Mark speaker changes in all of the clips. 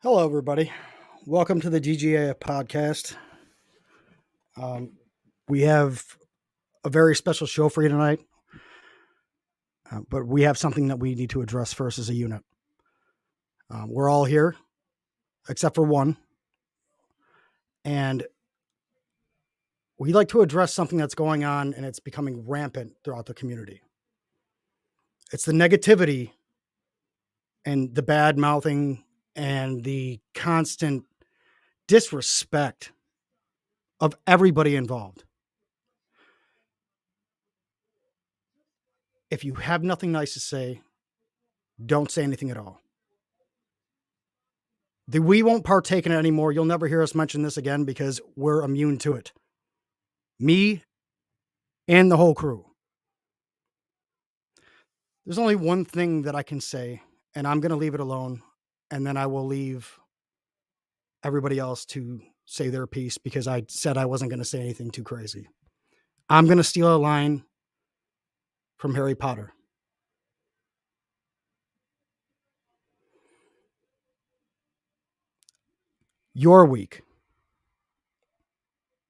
Speaker 1: Hello, everybody. Welcome to the GGA podcast. We have a very special show for you tonight, but we have something that we need to address first as a unit. We're all here, except for one, and we'd like to address something that's going on, and it's becoming rampant throughout the community. It's the negativity and the bad mouthing and the constant disrespect of everybody involved. If you have nothing nice to say, don't say anything at all. We won't partake in it anymore. You'll never hear us mention this again because we're immune to it. Me and the whole crew. There's only one thing that I can say, and I'm going to leave it alone, and then I will leave everybody else to say their piece because I said I wasn't going to say anything too crazy. I'm going to steal a line from Harry Potter. You're weak.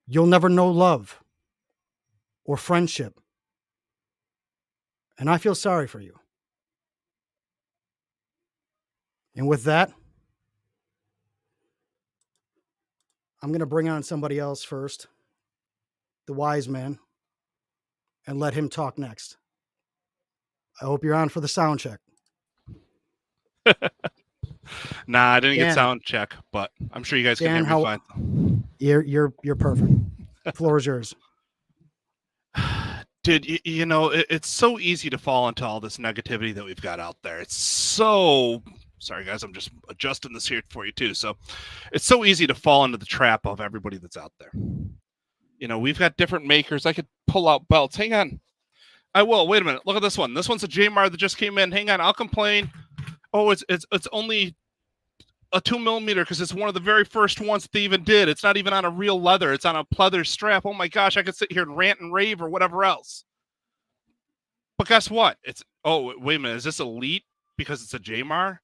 Speaker 1: You'll never know love or friendship. And I feel sorry for you. And with that, I'm going to bring on somebody else first, the wise man, and let him talk next. I hope you're on for the sound check.
Speaker 2: Nah, I didn't
Speaker 1: Dan,
Speaker 2: get sound check, but I'm sure you guys can
Speaker 1: Dan,
Speaker 2: hear me fine.
Speaker 1: You're perfect. The floor is yours.
Speaker 2: Dude, you know, it's so easy to fall into all this negativity that we've got out there. It's so... Sorry, guys, I'm just adjusting this here for you, too. So it's so easy to fall into the trap of everybody that's out there. You know, we've got different makers. I could pull out belts. Hang on. I will. Wait a minute. Look at this one. This one's a Jmar that just came in. Hang on. I'll complain. Oh, it's only a 2mm because it's one of the very first ones that they even did. It's not even on a real leather. It's on a pleather strap. Oh, my gosh. I could sit here and rant and rave or whatever else. But guess what? Oh, wait a minute. Is this elite because it's a Jmar?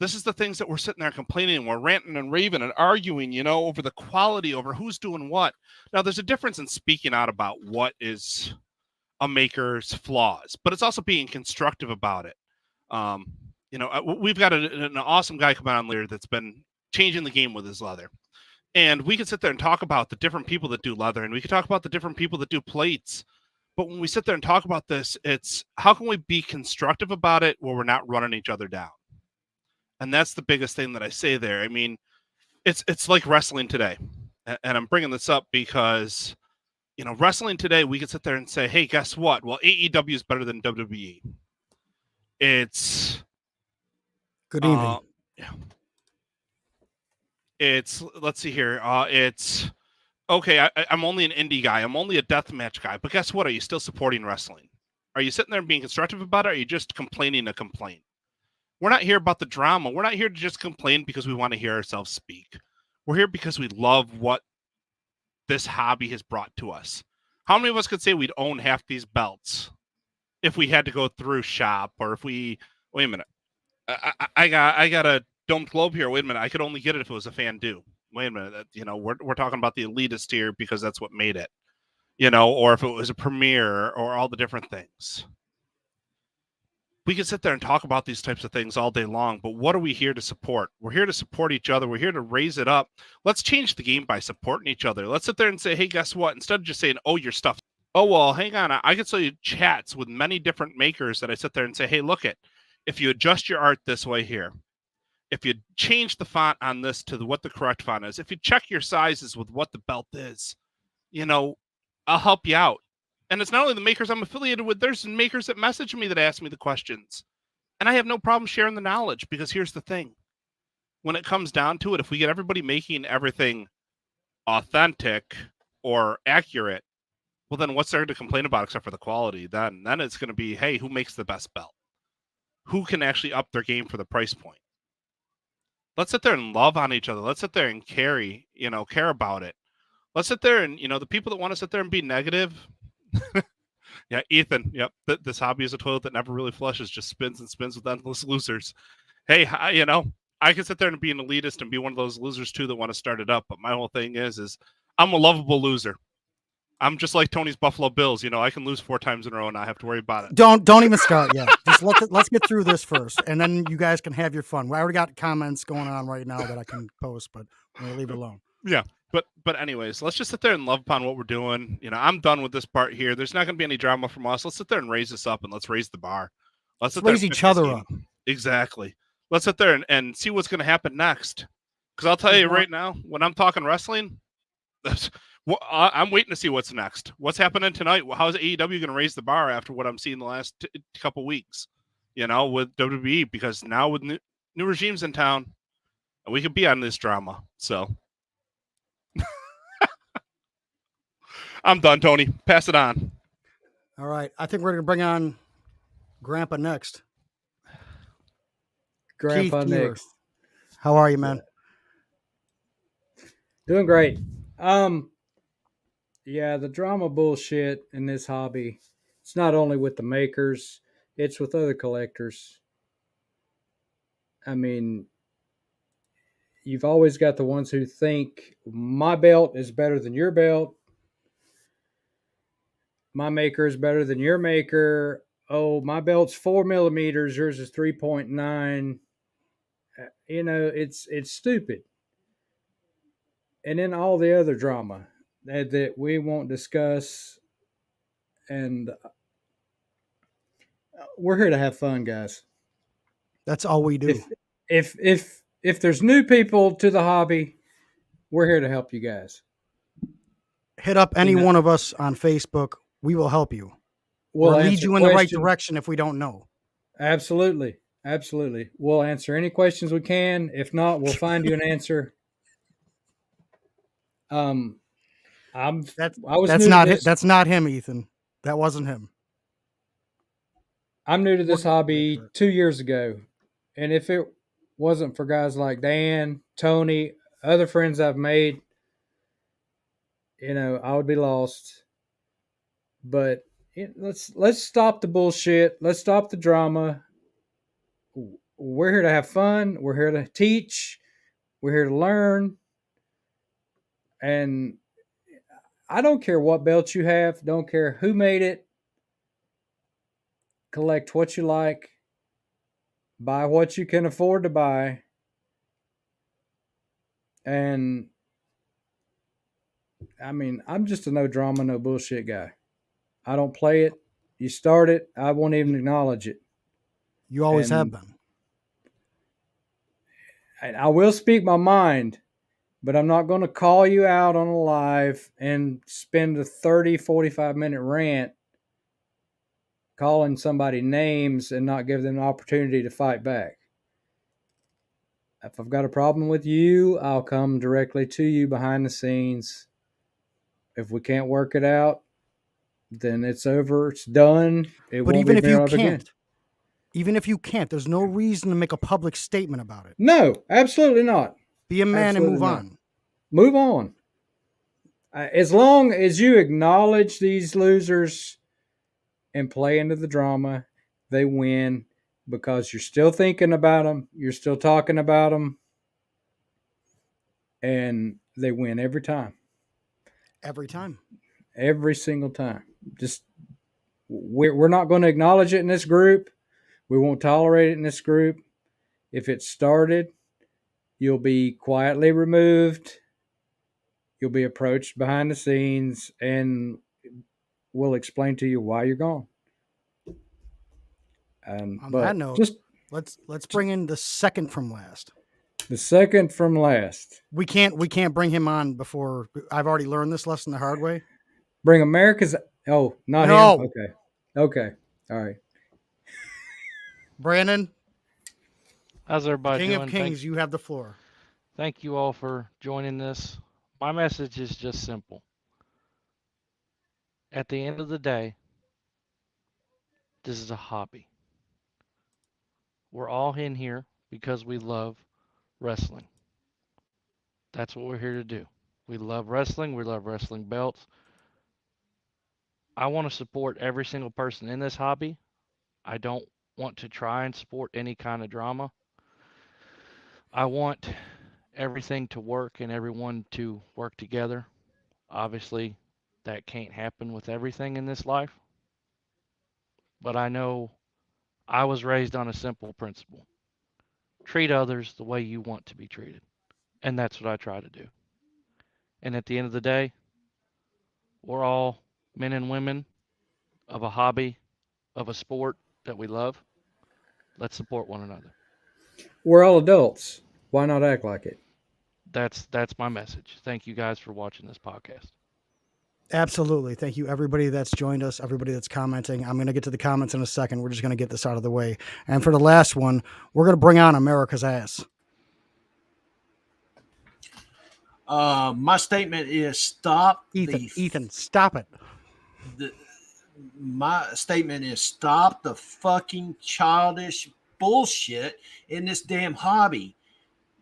Speaker 2: This is the things that we're sitting there complaining and we're ranting and raving and arguing, you know, over the quality, over who's doing what. Now, there's a difference in speaking out about what is a maker's flaws, but it's also being constructive about it. You know, we've got an awesome guy coming on later that's been changing the game with his leather. And we can sit there and talk about the different people that do leather, and we can talk about the different people that do plates. But when we sit there and talk about this, it's how can we be constructive about it where we're not running each other down? And that's the biggest thing that I say there. I mean, it's like wrestling today. And I'm bringing this up because, you know, wrestling today, we can sit there and say, hey, guess what? Well, AEW is better than WWE. It's...
Speaker 1: Good evening.
Speaker 2: Yeah. It's... Let's see here. It's... Okay, I'm only an indie guy. I'm only a deathmatch guy. But guess what? Are you still supporting wrestling? Are you sitting there and being constructive about it? Or are you just complaining a complaint? We're not here about the drama. We're not here to just complain because we want to hear ourselves speak. We're here because we love what this hobby has brought to us. How many of us could say we'd own half these belts if we had to go through shop or if we... Wait a minute. I got a domed globe here. Wait a minute. I could only get it if it was a fan do. Wait a minute. You know, we're talking about the elitist here because that's what made it. You know, or if it was a premiere or all the different things. We can sit there and talk about these types of things all day long, but what are we here to support? We're here to support each other. We're here to raise it up. Let's change the game by supporting each other. Let's sit there and say, hey, guess what? Instead of just saying, oh, your stuff. Oh, well, hang on. I can tell you chats with many different makers that I sit there and say, hey, look it. If you adjust your art this way here, if you change the font on this to what the correct font is, if you check your sizes with what the belt is, you know, I'll help you out. And it's not only the makers I'm affiliated with. There's makers that message me that ask me the questions. And I have no problem sharing the knowledge, because here's the thing. When it comes down to it, if we get everybody making everything authentic or accurate, well, then what's there to complain about except for the quality? Then it's going to be, hey, who makes the best belt? Who can actually up their game for the price point? Let's sit there and love on each other. Let's sit there and care about it. Let's sit there and, the people that want to sit there and be negative. Yeah, Ethan. Yep. This hobby is a toilet that never really flushes, just spins and spins with endless losers. Hey, I can sit there and be an elitist and be one of those losers too that want to start it up. But my whole thing is I'm a lovable loser. I'm just like Tony's Buffalo Bills. I can lose 4 times in a row and not have to worry about it.
Speaker 1: Don't even start yet. Just let's get through this first, and then you guys can have your fun. I already got comments going on right now that I can post, but I'm gonna leave it alone.
Speaker 2: Yeah. But anyways, let's just sit there and love upon what we're doing. I'm done with this part here. There's not going to be any drama from us. Let's sit there and raise this up, and let's raise the bar.
Speaker 1: Let's raise each other up.
Speaker 2: Exactly. Let's sit there and see what's going to happen next. Because I'll tell you right now, when I'm talking wrestling, I'm waiting to see what's next. What's happening tonight? How's AEW going to raise the bar after what I'm seeing the last couple weeks? With WWE, because now with new regimes in town, we could be on this drama. So. I'm done, Tony. Pass it on.
Speaker 1: All right. I think we're going to bring on Grandpa next.
Speaker 3: Grandpa
Speaker 1: Keith
Speaker 3: next.
Speaker 1: How are you, man?
Speaker 3: Doing great. Yeah, the drama bullshit in this hobby, it's not only with the makers, it's with other collectors. I mean, you've always got the ones who think my belt is better than your belt. My maker is better than your maker. Oh, my belt's 4 millimeters. Yours is 3.9. It's stupid. And then all the other drama that we won't discuss. And we're here to have fun, guys.
Speaker 1: That's all we do.
Speaker 3: If there's new people to the hobby, we're here to help you guys.
Speaker 1: Hit up any one of us on Facebook. We will help you. We'll lead you in the right direction if we don't know.
Speaker 3: Absolutely. We'll answer any questions we can. If not, we'll find you an answer.
Speaker 1: That's not him, Ethan. That wasn't him.
Speaker 3: I'm new to this hobby 2 years ago. And if it wasn't for guys like Dan, Tony, other friends I've made, I would be lost. But let's stop the bullshit. Let's stop the drama. We're here to have fun. We're here to teach. We're here to learn. And I don't care what belt you have. Don't care who made it. Collect what you like. Buy what you can afford to buy. And I mean, I'm just a no drama, no bullshit guy. I don't play it. You start it, I won't even acknowledge it.
Speaker 1: You always have been.
Speaker 3: And I will speak my mind, but I'm not going to call you out on a live and spend a 30, 45-minute rant calling somebody names and not give them an opportunity to fight back. If I've got a problem with you, I'll come directly to you behind the scenes. If we can't work it out, then it's over. It's done.
Speaker 1: But even if you can't, there's no reason to make a public statement about it.
Speaker 3: No, absolutely not.
Speaker 1: Be a man and move on.
Speaker 3: Move on. As long as you acknowledge these losers and play into the drama, they win because you're still thinking about them. You're still talking about them. And they win every time.
Speaker 1: Every time.
Speaker 3: Every single time. Just we're not going to acknowledge it in this group. We won't tolerate it in this group. If it started, you'll be quietly removed. You'll be approached behind the scenes, and we'll explain to you why you're gone.
Speaker 1: And on that note, let's bring in the second from last.
Speaker 3: The second from last.
Speaker 1: We can't bring him on before. I've already learned this lesson the hard way.
Speaker 3: Bring America's. Oh, not him. Okay. All right.
Speaker 1: Brandon,
Speaker 4: How's everybody
Speaker 1: King
Speaker 4: doing?
Speaker 1: of Kings, you have the floor.
Speaker 4: Thank you all for joining this. My message is just simple. At the end of the day, this is a hobby. We're all in here because we love wrestling. That's what we're here to do. We love wrestling. We love wrestling belts. I want to support every single person in this hobby. I don't want to try and support any kind of drama. I want everything to work and everyone to work together. Obviously, that can't happen with everything in this life. But I know I was raised on a simple principle: treat others the way you want to be treated. And that's what I try to do. And at the end of the day, we're all men and women of a hobby, of a sport that we love. Let's support one another.
Speaker 3: We're all adults. Why not act like it?
Speaker 4: That's my message. Thank you guys for watching this podcast.
Speaker 1: Absolutely. Thank you, everybody that's joined us, everybody that's commenting. I'm going to get to the comments in a second. We're just going to get this out of the way. And for the last one, we're going to bring on America's ass.
Speaker 5: My statement is stop.
Speaker 1: Ethan, stop it.
Speaker 5: My statement is stop the fucking childish bullshit in this damn hobby.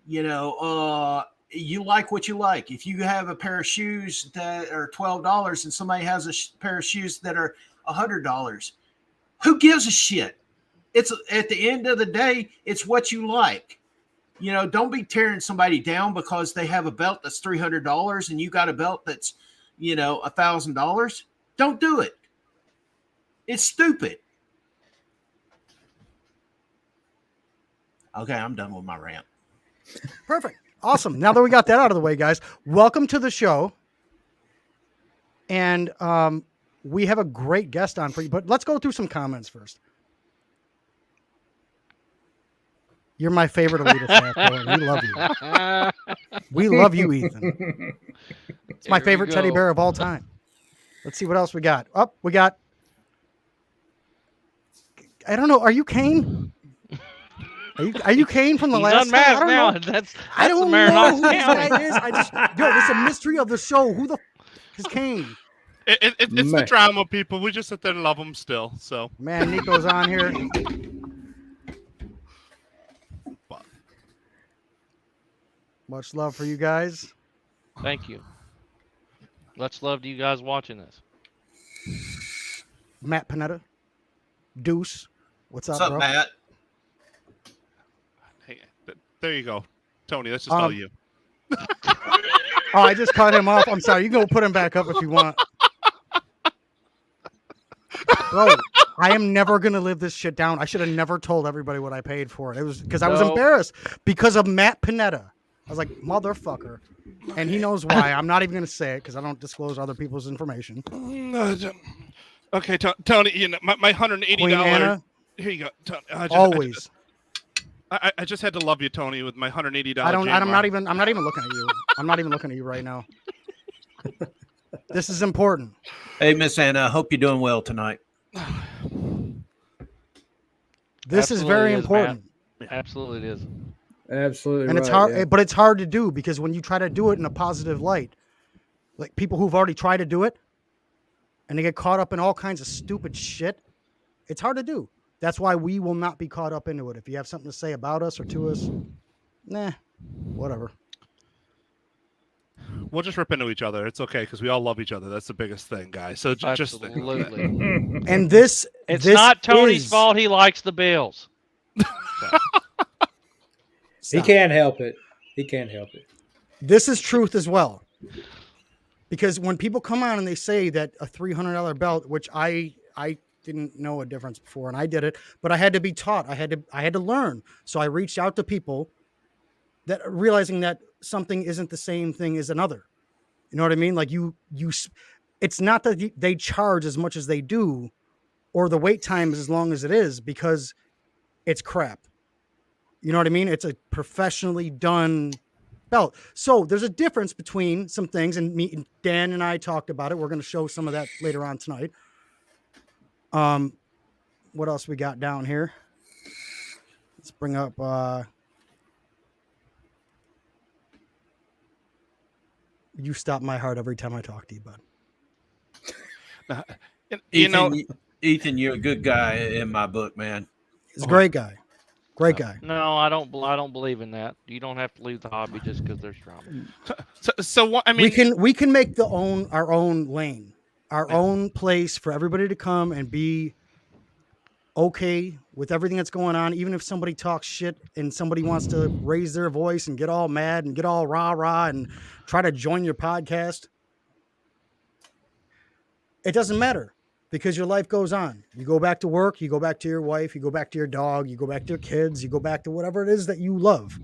Speaker 5: You know, you like what you like. If you have a pair of shoes that are $12 and somebody has a pair of shoes that are $100, who gives a shit? It's at the end of the day, it's what you like. You know, don't be tearing somebody down because they have a belt that's $300 and you got a belt that's, you know, $1,000. Don't do it. It's stupid. Okay, I'm done with my rant.
Speaker 1: Perfect. Awesome. Now that we got that out of the way, guys, welcome to the show. And we have a great guest on for you, but let's go through some comments first. You're my favorite Elitist half, bro. We love you. We love you, Ethan. It's my favorite teddy bear of all time. Let's see what else we got. We got. I don't know. Are you Kane? Are you Kane from the
Speaker 4: He's
Speaker 1: last
Speaker 4: unmasked
Speaker 1: time?
Speaker 4: now.
Speaker 1: Know.
Speaker 4: That's
Speaker 1: I don't
Speaker 4: the
Speaker 1: know who
Speaker 4: Marinot
Speaker 1: this
Speaker 4: County.
Speaker 1: guy is. It's a mystery of the show. Who the is Kane?
Speaker 2: It's the
Speaker 3: Man.
Speaker 2: drama, people. We just sit there and love them still. So
Speaker 1: Man, Nico's on here. Much love for you guys.
Speaker 4: Thank you. Much love to you guys watching this.
Speaker 1: Matt Panetta. Deuce. What's up,
Speaker 5: What's up,
Speaker 1: bro?
Speaker 5: Matt?
Speaker 2: hey, there you go, Tony. That's just all you.
Speaker 1: Oh, I just cut him off. I'm sorry. You can go put him back up if you want. Bro, I am never going to live this shit down. I should have never told everybody what I paid for it. It was because I was embarrassed because of Matt Panetta. I was like, motherfucker. And he knows why. I'm not even going to say it because I don't disclose other people's information.
Speaker 2: Okay, Tony, you know, my $180.
Speaker 1: Queen Anna,
Speaker 2: Here you go. Tony,
Speaker 1: always.
Speaker 2: I just had to love you, Tony, with my $180.
Speaker 1: I'm not even looking at you. I'm not even looking at you right now. This is important.
Speaker 5: Hey, Miss Anna, I hope you're doing well tonight.
Speaker 1: This is very important.
Speaker 4: Absolutely it is.
Speaker 3: Absolutely.
Speaker 1: And it's
Speaker 3: right,
Speaker 1: hard,
Speaker 3: yeah.
Speaker 1: but it's hard to do because when you try to do it in a positive light, like people who've already tried to do it and they get caught up in all kinds of stupid shit, it's hard to do. That's why we will not be caught up into it. If you have something to say about us or to us, whatever.
Speaker 2: We'll just rip into each other. It's okay because we all love each other. That's the biggest thing, guys. So just think about that.
Speaker 4: Absolutely.
Speaker 1: And this
Speaker 4: It's
Speaker 1: this
Speaker 4: not Tony's
Speaker 1: is-
Speaker 4: fault he likes the Bills.
Speaker 3: He can't help it. He can't help it.
Speaker 1: This is truth as well. Because when people come on and they say that a $300 belt, which I didn't know a difference before, and I did it, but I had to be taught. I had to learn. So I reached out to people that realizing that something isn't the same thing as another. You know what I mean? Like it's not that they charge as much as they do, or the wait time is as long as it is because it's crap. You know what I mean? It's a professionally done belt. So there's a difference between some things, and Dan and I talked about it. We're going to show some of that later on tonight. What else we got down here? Let's bring up. You stop my heart every time I talk to you, bud.
Speaker 2: You know,
Speaker 5: Ethan, you're a good guy in my book, man.
Speaker 1: He's a great guy. Great
Speaker 4: No.
Speaker 1: guy.
Speaker 4: No, I don't believe in that. You don't have to leave the hobby just because there's drama.
Speaker 2: so what? I mean,
Speaker 1: we can make our own lane, our own place for everybody to come and be okay with everything that's going on. Even if somebody talks shit and somebody wants to raise their voice and get all mad and get all rah and try to join your podcast, it doesn't matter because your life goes on. You go back to work, you go back to your wife, you go back to your dog, you go back to your kids, you go back to whatever it is that you love.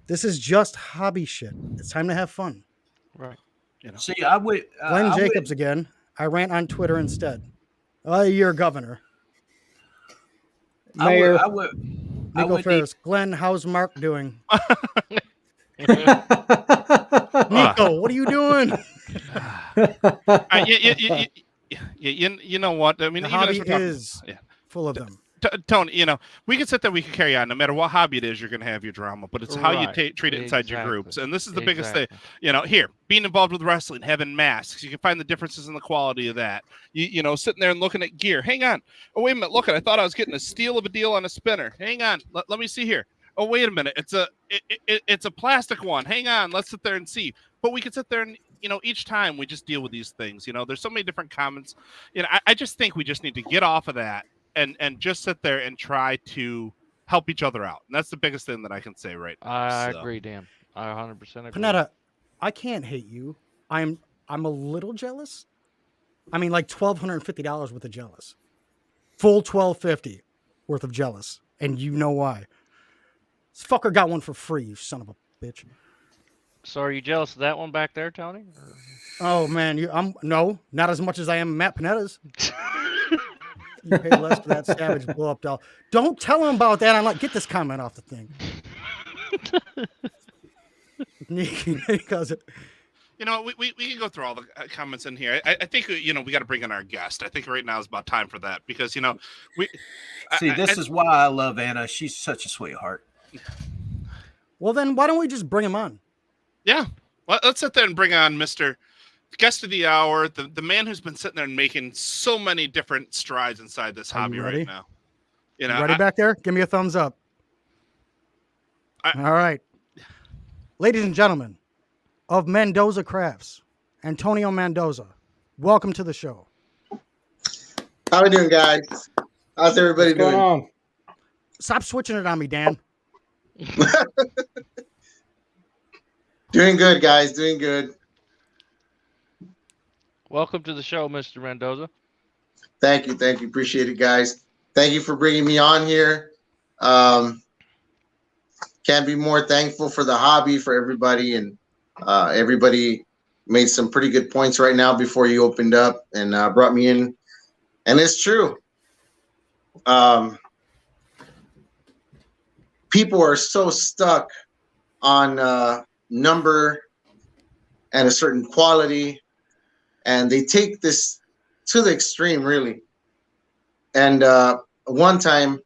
Speaker 1: This is just hobby shit. It's time to have fun.
Speaker 4: Right.
Speaker 2: you know.
Speaker 5: See, I would.
Speaker 1: Glenn
Speaker 5: I
Speaker 1: Jacobs again. I rant on Twitter instead. You're governor.
Speaker 3: Mayor.
Speaker 5: I would. I
Speaker 1: Nico
Speaker 5: would
Speaker 1: Ferris. Glenn, how's Mark doing?
Speaker 4: Uh,
Speaker 1: Nico, what are you doing?
Speaker 2: You know what? I mean,
Speaker 1: The
Speaker 2: even as
Speaker 1: hobby
Speaker 2: we're talking,
Speaker 1: is full of them.
Speaker 2: Tony, you know, we can sit there, we can carry on. No matter what hobby it is, you're going to have your drama, but it's how you
Speaker 4: Right.
Speaker 2: treat it inside your
Speaker 4: Exactly.
Speaker 2: groups. And this is the biggest thing.
Speaker 4: Exactly.
Speaker 2: You know, here, being involved with wrestling, having masks, you can find the differences in the quality of that. You know, sitting there and looking at gear. Hang on. Oh, wait a minute. Look, I thought I was getting a steal of a deal on a spinner. Hang on. Let me see here. Oh, wait a minute. It's a plastic one. Hang on. Let's sit there and see. But we can sit there and, you know, each time we just deal with these things. You know, there's so many different comments. You know, I just think we just need to get off of that and just sit there and try to help each other out. And that's the biggest thing that I can say right now.
Speaker 4: I
Speaker 2: So,
Speaker 4: agree, Dan. I 100% agree.
Speaker 1: Panetta, I can't hate you. I'm a little jealous. I mean, like $1,250 worth of jealous. Full $1,250 worth of jealous. And you know why. This fucker got one for free, you son of a bitch.
Speaker 4: So are you jealous of that one back there, Tony?
Speaker 1: Oh man, I'm no, not as much as I am Matt Panetta's. You pay less for that savage blow up doll. Don't tell him about that. I'm like, get this comment off the thing. Because
Speaker 2: you know, we can go through all the comments in here. I think, you know, we got to bring in our guest. I think right now is about time for that because, you know,
Speaker 5: this is why I love Anna. She's such a sweetheart.
Speaker 1: Well, then why don't we just bring him on?
Speaker 2: Yeah. Well, let's sit there and bring on Mr. Guest of the Hour, the man who's been sitting there and making so many different strides inside this
Speaker 1: Are
Speaker 2: hobby
Speaker 1: you ready?
Speaker 2: right now. You know,
Speaker 1: Ready back there? Give me a thumbs up. All right. Ladies and gentlemen of Mendoza Crafts, Antonio Mendoza, welcome to the show.
Speaker 6: How we doing, guys? How's everybody
Speaker 3: What's going
Speaker 6: doing?
Speaker 3: on?
Speaker 1: Stop switching it on me, Dan.
Speaker 6: Doing good, guys. Doing good.
Speaker 4: Welcome to the show, Mr. Mendoza.
Speaker 6: Thank you. Thank you. Appreciate it, guys. Thank you for bringing me on here. Can't be more thankful for the hobby, for everybody. And everybody made some pretty good points right now before you opened up and brought me in. And it's true. People are so stuck on number and a certain quality, and they take this to the extreme, really. And one time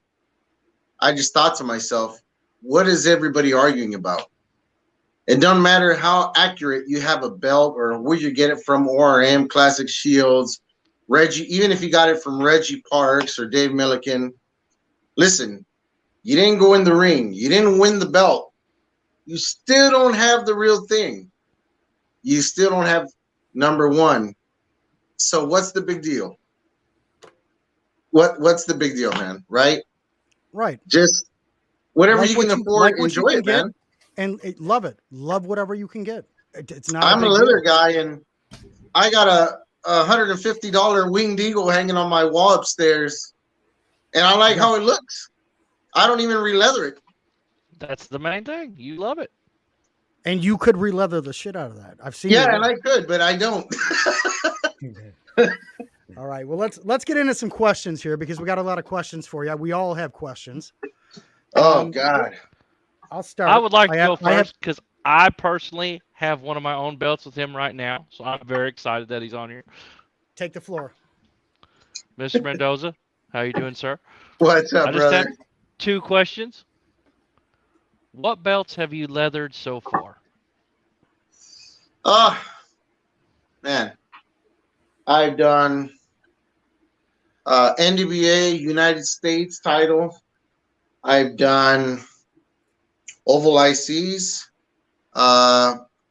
Speaker 6: I just thought to myself, what is everybody arguing about? It doesn't matter how accurate you have a belt or where you get it from, ORM, Classic Shields, Reggie, even if you got it from Reggie Parks or Dave Milliken. Listen, you didn't go in the ring. You didn't win the belt. You still don't have the real thing. You still don't have number one. So what's the big deal? What's the big deal, man? Right?
Speaker 1: Right.
Speaker 6: Just whatever
Speaker 1: Like
Speaker 6: you
Speaker 1: what
Speaker 6: can
Speaker 1: you-
Speaker 6: afford,
Speaker 1: like what you
Speaker 6: enjoy
Speaker 1: can
Speaker 6: it,
Speaker 1: get.
Speaker 6: man.
Speaker 1: And love it. Love whatever you can get. It's not.
Speaker 6: I'm a
Speaker 1: big
Speaker 6: leather
Speaker 1: deal.
Speaker 6: guy, and I got a $150 winged eagle hanging on my wall upstairs, and I like how it looks. I don't even re-leather it.
Speaker 4: That's the main thing. You love it.
Speaker 1: And you could re-leather the shit out of that. I've seen.
Speaker 6: Yeah,
Speaker 1: it.
Speaker 6: and I could, but I don't.
Speaker 1: All right. Well, let's get into some questions here because we got a lot of questions for you. We all have questions.
Speaker 6: Oh God.
Speaker 1: I'll start.
Speaker 4: I would like to go
Speaker 1: I have-
Speaker 4: first because I personally have one of my own belts with him right now, so I'm very excited that he's on here.
Speaker 1: Take the floor.
Speaker 4: Mr. Mendoza, how you doing, sir?
Speaker 6: What's up, brother?
Speaker 4: 2 questions. What belts have you leathered so far?
Speaker 6: Oh, man. I've done NWA United States title. I've done Oval ICs,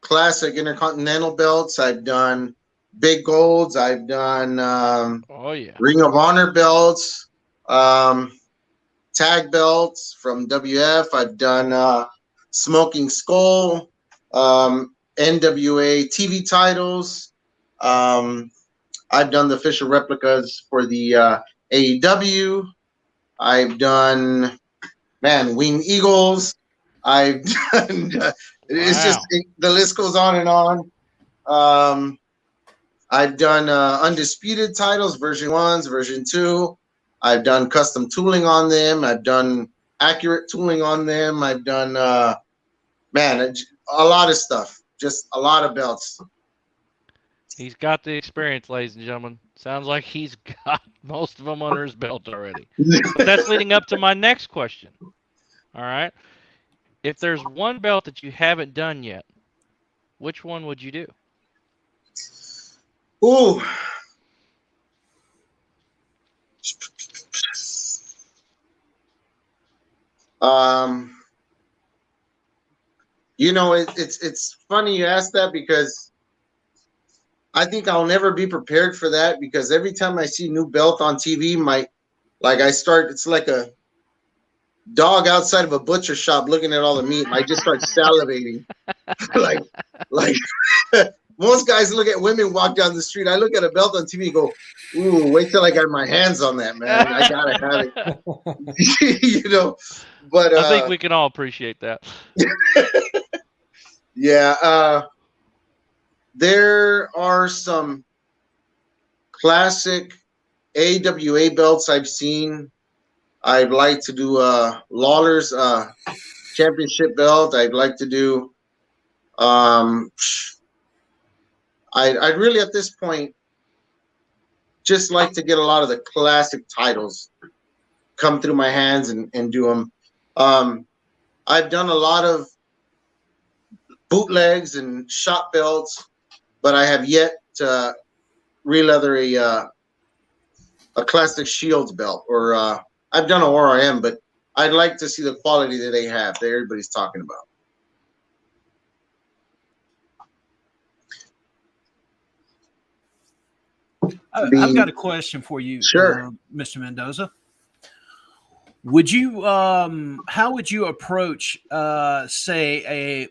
Speaker 6: classic Intercontinental belts. I've done big golds. I've done
Speaker 4: Oh yeah.
Speaker 6: Ring of Honor belts, tag belts from WF. I've done Smoking Skull, NWA TV titles. I've done the official replicas for the AEW. I've done, man, Winged Eagles. I've done, it's just,
Speaker 4: Wow.
Speaker 6: the list goes on and on. I've done undisputed titles, version 1s, version 2. I've done custom tooling on them. I've done accurate tooling on them. I've done, man, a lot of stuff. Just a lot of belts.
Speaker 4: He's got the experience, ladies and gentlemen. Sounds like he's got most of them under his belt already. But that's leading up to my next question. All right. If there's one belt that you haven't done yet, which one would you do?
Speaker 6: Ooh. You know, it's funny you ask that, because I think I'll never be prepared for that, because every time I see new belt on TV, it's like a dog outside of a butcher shop looking at all the meat, and I just start salivating. like most guys look at women walk down the street. I look at a belt on TV and go, ooh, wait till I got my hands on that, man. I gotta have it. You know, but
Speaker 4: I think we can all appreciate that.
Speaker 6: yeah, there are some classic AWA belts I've seen. I'd like to do Lawler's championship belt. I'd like to do I'd really at this point just like to get a lot of the classic titles come through my hands and do them. I've done a lot of bootlegs and shop belts, but I have yet to re-leather a classic Shields belt, or I've done an ORM, but I'd like to see the quality that they have that everybody's talking about.
Speaker 5: I've got a question for you,
Speaker 6: Sure.
Speaker 5: Mr. Mendoza. Would you, how would you approach, say,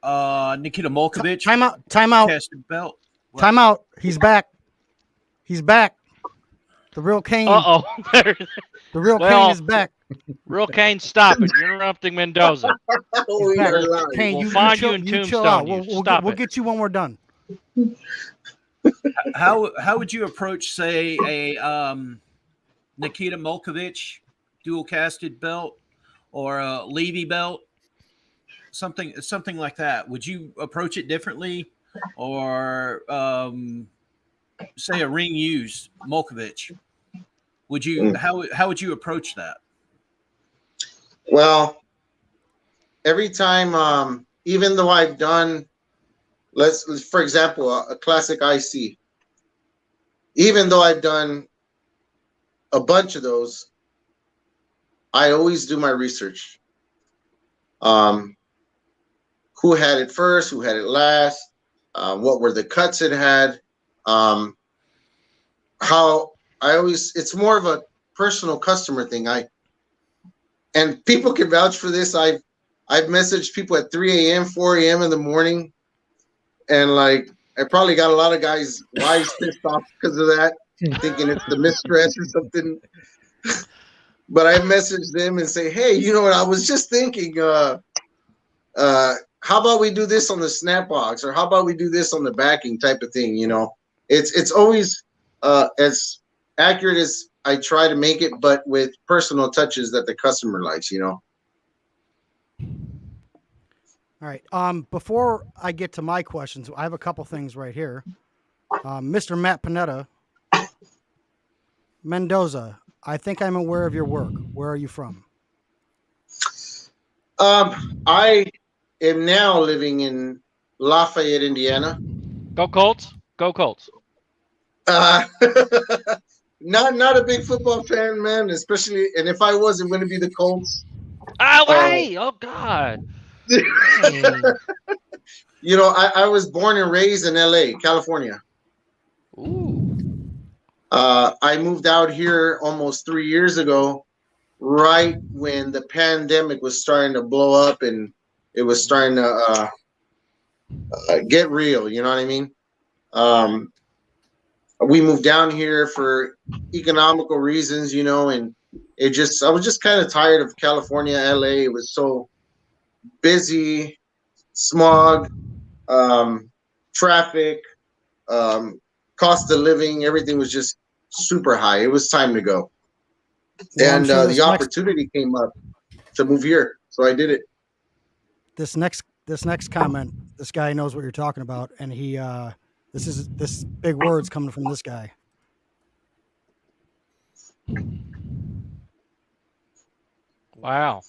Speaker 5: a Nikita Molkovich
Speaker 1: Time out.
Speaker 5: casted belt? What?
Speaker 1: Time out. He's back. He's back. The real Kane.
Speaker 4: Uh-oh.
Speaker 1: The real Kane is back.
Speaker 4: Real Kane, stop it. You're interrupting Mendoza.
Speaker 6: We
Speaker 1: back.
Speaker 6: are live.
Speaker 1: Kane,
Speaker 4: We'll find you
Speaker 1: chill,
Speaker 4: in
Speaker 1: chill
Speaker 4: Tombstone,
Speaker 1: out.
Speaker 4: you.
Speaker 1: We'll
Speaker 4: Stop it.
Speaker 1: get you when we're done.
Speaker 5: How would you approach, say, a Nikita Molkovich dual casted belt, or a Levy belt, something like that? Would you approach it differently, or say a ring used Molkovich? Would you how would you approach that?
Speaker 6: Well, every time, even though I've done, let's for example, a classic IC, even though I've done a bunch of those, I always do my research. Who had it first? Who had it last? What were the cuts it had? How I always, it's more of a personal customer thing. And people can vouch for this. I've messaged people at 3 a.m., 4 a.m. in the morning, and like I probably got a lot of guys' wives pissed off because of that, thinking it's the mistress or something. But I message them and say, hey, you know what? I was just thinking, how about we do this on the snap box, or how about we do this on the backing type of thing? You know, it's always as accurate as I try to make it, but with personal touches that the customer likes, you know.
Speaker 1: All right. Before I get to my questions, I have a couple things right here. Mr. Matt Panetta, Mendoza, I think I'm aware of your work. Where are you from?
Speaker 6: I am now living in Lafayette, Indiana.
Speaker 4: Go Colts. Go Colts.
Speaker 6: Uh, not a big football fan, man. Especially, and if I was, it wouldn't be the Colts.
Speaker 4: Oh,
Speaker 6: Uh,
Speaker 4: hey. Oh, God. Dang.
Speaker 6: you know, I was born and raised in L.A., California.
Speaker 4: Ooh.
Speaker 6: I moved out here almost 3 years ago, right when the pandemic was starting to blow up and it was starting to get real. You know what I mean? Um, we moved down here for economical reasons, you know, and I was just kind of tired of California, LA. It was so busy, smog, um, traffic, um, cost of living, everything was just super high. It was time to go.
Speaker 1: Well, I'm
Speaker 6: And
Speaker 1: sure
Speaker 6: the opportunity came up to move here. So I did it.
Speaker 1: this next comment, this guy knows what you're talking about, and he this big words coming from this guy.
Speaker 4: Wow.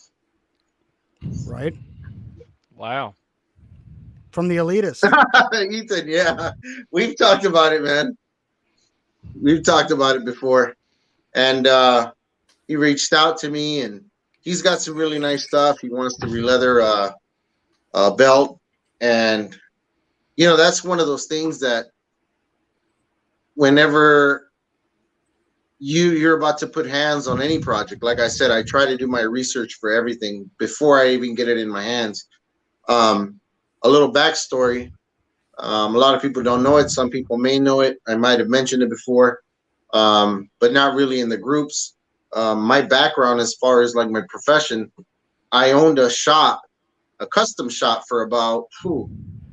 Speaker 1: Right?
Speaker 4: Wow.
Speaker 1: From the elitist.
Speaker 6: Ethan, yeah. We've talked about it, man. We've talked about it before. And he reached out to me and he's got some really nice stuff. He wants to re-leather a belt. And, you know, that's one of those things that whenever you're about to put hands on any project, like I said, I try to do my research for everything before I even get it in my hands. A little backstory. A lot of people don't know it. Some people may know it. I might have mentioned it before, but not really in the groups. My background, as far as like my profession, I owned a shop, a custom shop for about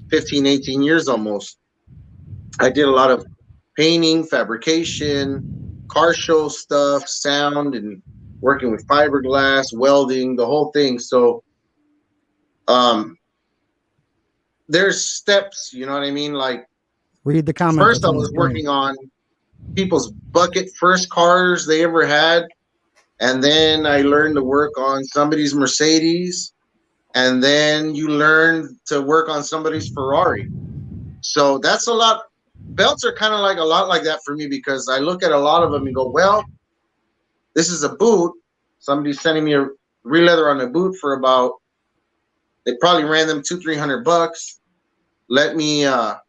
Speaker 6: 15, 18 years almost. I did a lot of painting, fabrication, car show stuff, sound, and working with fiberglass, welding, the whole thing. So um, there's steps, you know what I mean? Like,
Speaker 1: Read the comment.
Speaker 6: first
Speaker 1: That's
Speaker 6: I
Speaker 1: on the
Speaker 6: was
Speaker 1: screen.
Speaker 6: working on people's bucket first cars they ever had. And then I learned to work on somebody's Mercedes. And then you learn to work on somebody's Ferrari. So that's a lot. Belts are kind of like a lot like that for me because I look at a lot of them and go, well, this is a boot. Somebody's sending me a re-leather on a boot for about, they probably ran them $200-300. Let me, how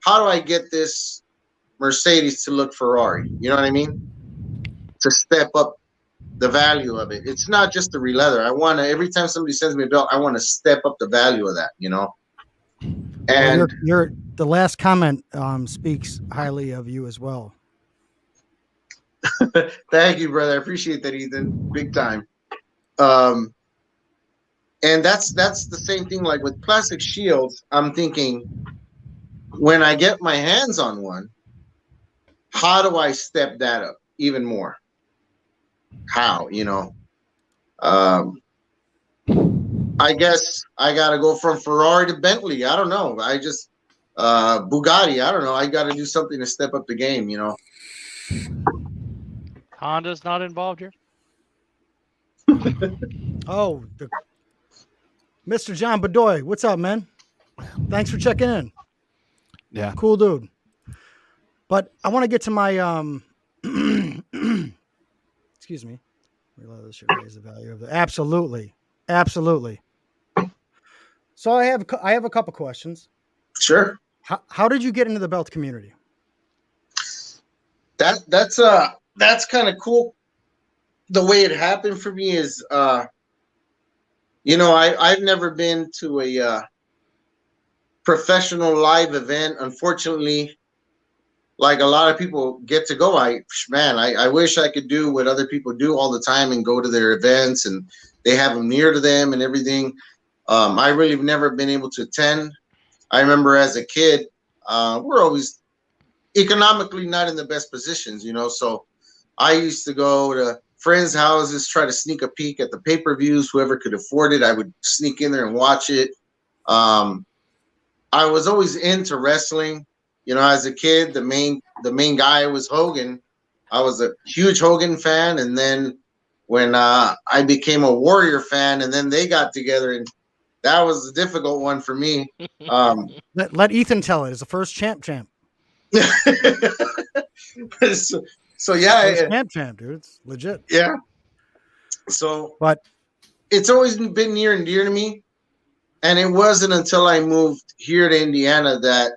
Speaker 6: do I get this Mercedes to look Ferrari? You know what I mean? To step up the value of it. It's not just the re-leather. I want to, every time somebody sends me a belt, I want to step up the value of that, you know? And
Speaker 1: well, your the last comment speaks highly of you as well.
Speaker 6: thank you, brother. I appreciate that, Ethan. Big time. And that's the same thing like with plastic shields. I'm thinking when I get my hands on one, how do I step that up even more? How, you know? I guess I got to go from Ferrari to Bentley. I don't know. I just Bugatti. I don't know. I got to do something to step up the game, you know.
Speaker 4: Honda's not involved here?
Speaker 1: Oh, Mr. John Bedoy, what's up, man? Thanks for checking in.
Speaker 2: Yeah.
Speaker 1: Cool dude. But I want to get to my excuse me. Realize should raise the value of the absolutely. So I have a couple questions.
Speaker 6: Sure.
Speaker 1: How did you get into the belt community?
Speaker 6: That's kind of cool. The way it happened for me is you know, I've never been to a professional live event. Unfortunately, like a lot of people get to go. I wish I could do what other people do all the time and go to their events and they have them near to them and everything. I really have never been able to attend. I remember as a kid, we're always economically not in the best positions, you know. So I used to go to friends' houses, try to sneak a peek at the pay-per-views. Whoever could afford it, I would sneak in there and watch it. I was always into wrestling. You know, as a kid, the main guy was Hogan. I was a huge Hogan fan, and then when I became a Warrior fan, and then they got together, and that was a difficult one for me.
Speaker 1: Let Ethan tell it. It's the first champ.
Speaker 6: so
Speaker 1: First
Speaker 6: yeah,
Speaker 1: champ, dude. It's legit.
Speaker 6: yeah. So
Speaker 1: But
Speaker 6: it's always been near and dear to me. And it wasn't until I moved here to Indiana that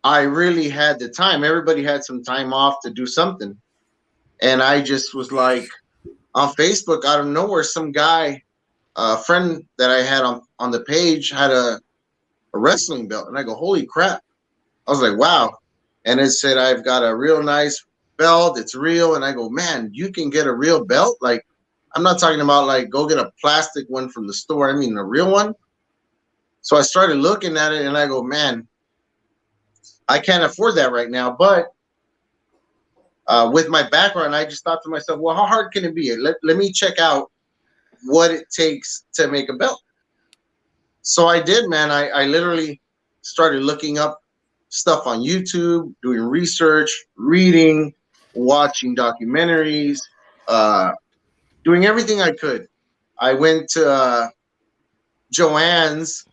Speaker 6: I really had the time. Everybody had some time off to do something. And I just was like, on Facebook, out of nowhere, some guy, a friend that I had on the page, had a wrestling belt. And I go, holy crap. I was like, wow. And it said, I've got a real nice belt. It's real. And I go, man, you can get a real belt? Like, I'm not talking about like go get a plastic one from the store. I mean, a real one. So I started looking at it and I go, man, I can't afford that right now. But with my background, I just thought to myself, well, how hard can it be? Let me check out what it takes to make a belt. So I did, man. I literally started looking up stuff on YouTube, doing research, reading, watching documentaries, doing everything I could. I went to Joann's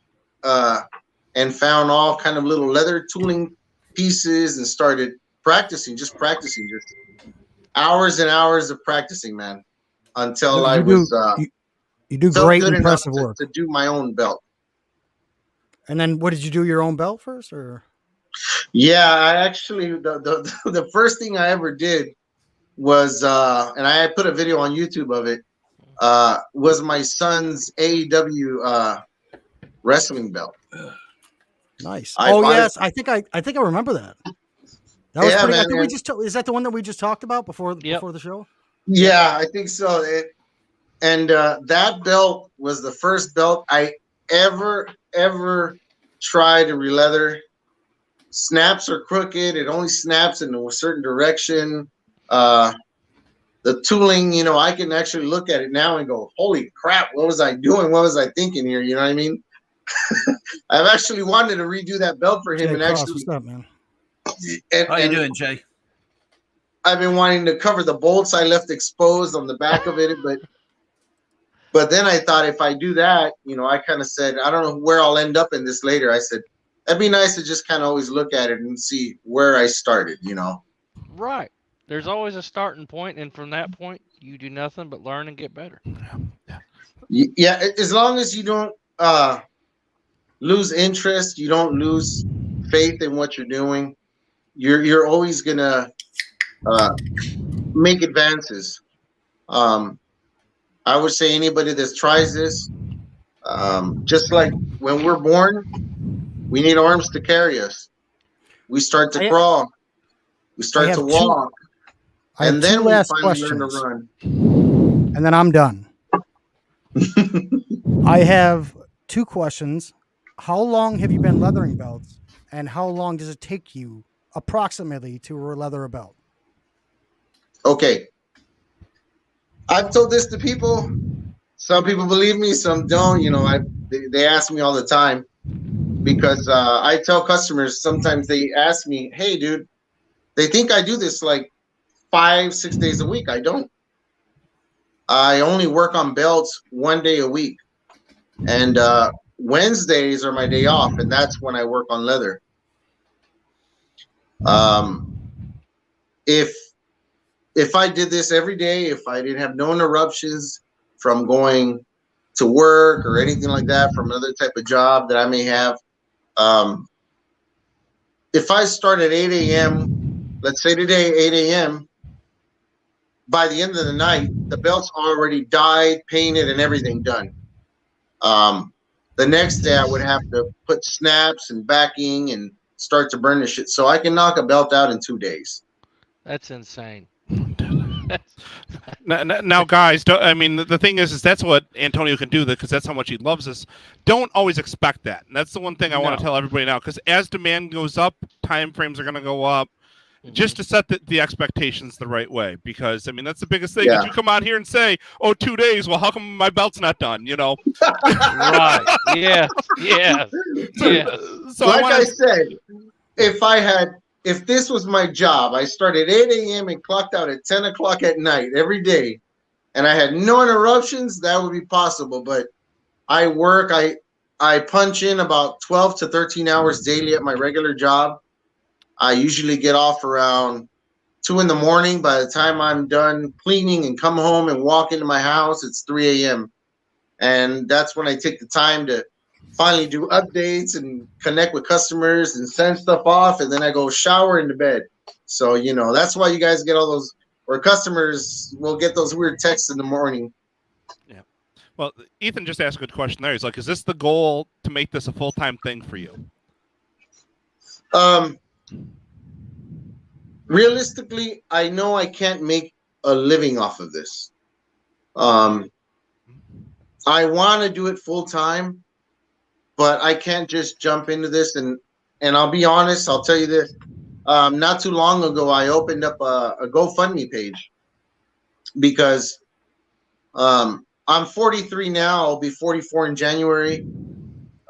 Speaker 6: and found all kind of little leather tooling pieces and started practicing, just hours and hours of practicing, man, until I was
Speaker 1: you do
Speaker 6: felt
Speaker 1: great,
Speaker 6: good
Speaker 1: impressive
Speaker 6: enough
Speaker 1: work.
Speaker 6: to do my own belt.
Speaker 1: And then what did you do your own belt first, or?
Speaker 6: Yeah, I actually the first thing I ever did was and I put a video on YouTube of it, was my son's AEW wrestling belt.
Speaker 1: Nice.
Speaker 6: I
Speaker 1: Oh
Speaker 6: bought
Speaker 1: yes, I think I remember that. That was
Speaker 6: Yeah,
Speaker 1: pretty. I
Speaker 6: man,
Speaker 1: think we
Speaker 6: and-
Speaker 1: just is that the one that we just talked about before
Speaker 4: Yep.
Speaker 1: before the show?
Speaker 6: Yeah, I think so. That belt was the first belt I ever tried to re-leather. Snaps are crooked. It only snaps in a certain direction. The tooling, you know, I can actually look at it now and go, holy crap, what was I doing? What was I thinking here? You know what I mean? I've actually wanted to redo that belt for him,
Speaker 1: Jay
Speaker 6: and
Speaker 1: Cross,
Speaker 6: actually,
Speaker 1: what's up, man?
Speaker 5: How you doing, Jay?
Speaker 6: I've been wanting to cover the bolts I left exposed on the back of it, but then I thought if I do that, you know, I kind of said, I don't know where I'll end up in this later. I said, that'd be nice to just kind of always look at it and see where I started, you know?
Speaker 4: Right. There's always a starting point, and from that point, you do nothing but learn and get better.
Speaker 6: Yeah, as long as you don't lose interest, you don't lose faith in what you're doing, you're always gonna make advances. I would say anybody that tries this, just like when we're born, we need arms to carry us. We start to crawl, we start to walk, and then we finally learn to run.
Speaker 1: And then I'm done. I have two questions. How long have you been leathering belts, and how long does it take you approximately to leather a belt?
Speaker 6: Okay. I've told this to people. Some people believe me, some don't. You know, they ask me all the time because I tell customers, sometimes they ask me, hey, dude, they think I do this like 5-6 days a week. I don't. I only work on belts 1 day a week. And Wednesdays are my day off, and that's when I work on leather. If I did this every day, if I didn't have no interruptions from going to work or anything like that, from another type of job that I may have, if I start at 8 a.m., let's say today, 8 a.m., by the end of the night, the belt's already dyed, painted, and everything done. The next day, I would have to put snaps and backing and start to burnish it. So I can knock a belt out in 2 days.
Speaker 4: That's insane.
Speaker 2: Now, guys, I mean, the thing is that's what Antonio can do, because that's how much he loves us. Don't always expect that. And that's the one thing I want to tell everybody now, because as demand goes up, time frames are going to go up. Just to set the expectations the right way, because I mean that's the biggest thing.
Speaker 6: Yeah.
Speaker 2: If you come out here and say, "Oh, 2 days," well, how come my belt's not done? You know,
Speaker 4: Right? Yes.
Speaker 2: So
Speaker 6: like I said, if this was my job, I started 8 a.m. and clocked out at 10 o'clock at night every day. and I had no interruptions, that would be possible. But I work, I punch in about 12 to 13 hours daily at my regular job. I usually get off around 2 in the morning. By the time I'm done cleaning and come home and walk into my house, it's 3 a.m. And that's when I take the time to finally do updates and connect with customers and send stuff off. And then I go shower into bed. So, that's why you guys get all those, or customers will get those weird texts in the morning.
Speaker 2: Yeah. Well, Ethan just asked a good question there. He's like, is this the goal to make this a full-time thing for you?
Speaker 6: Realistically, I know I can't make a living off of this. I want to do it full time, but I can't just jump into this. And I'll be honest, I'll tell you this. Not too long ago, I opened up a GoFundMe page because I'm 43 now. I'll be 44 in January.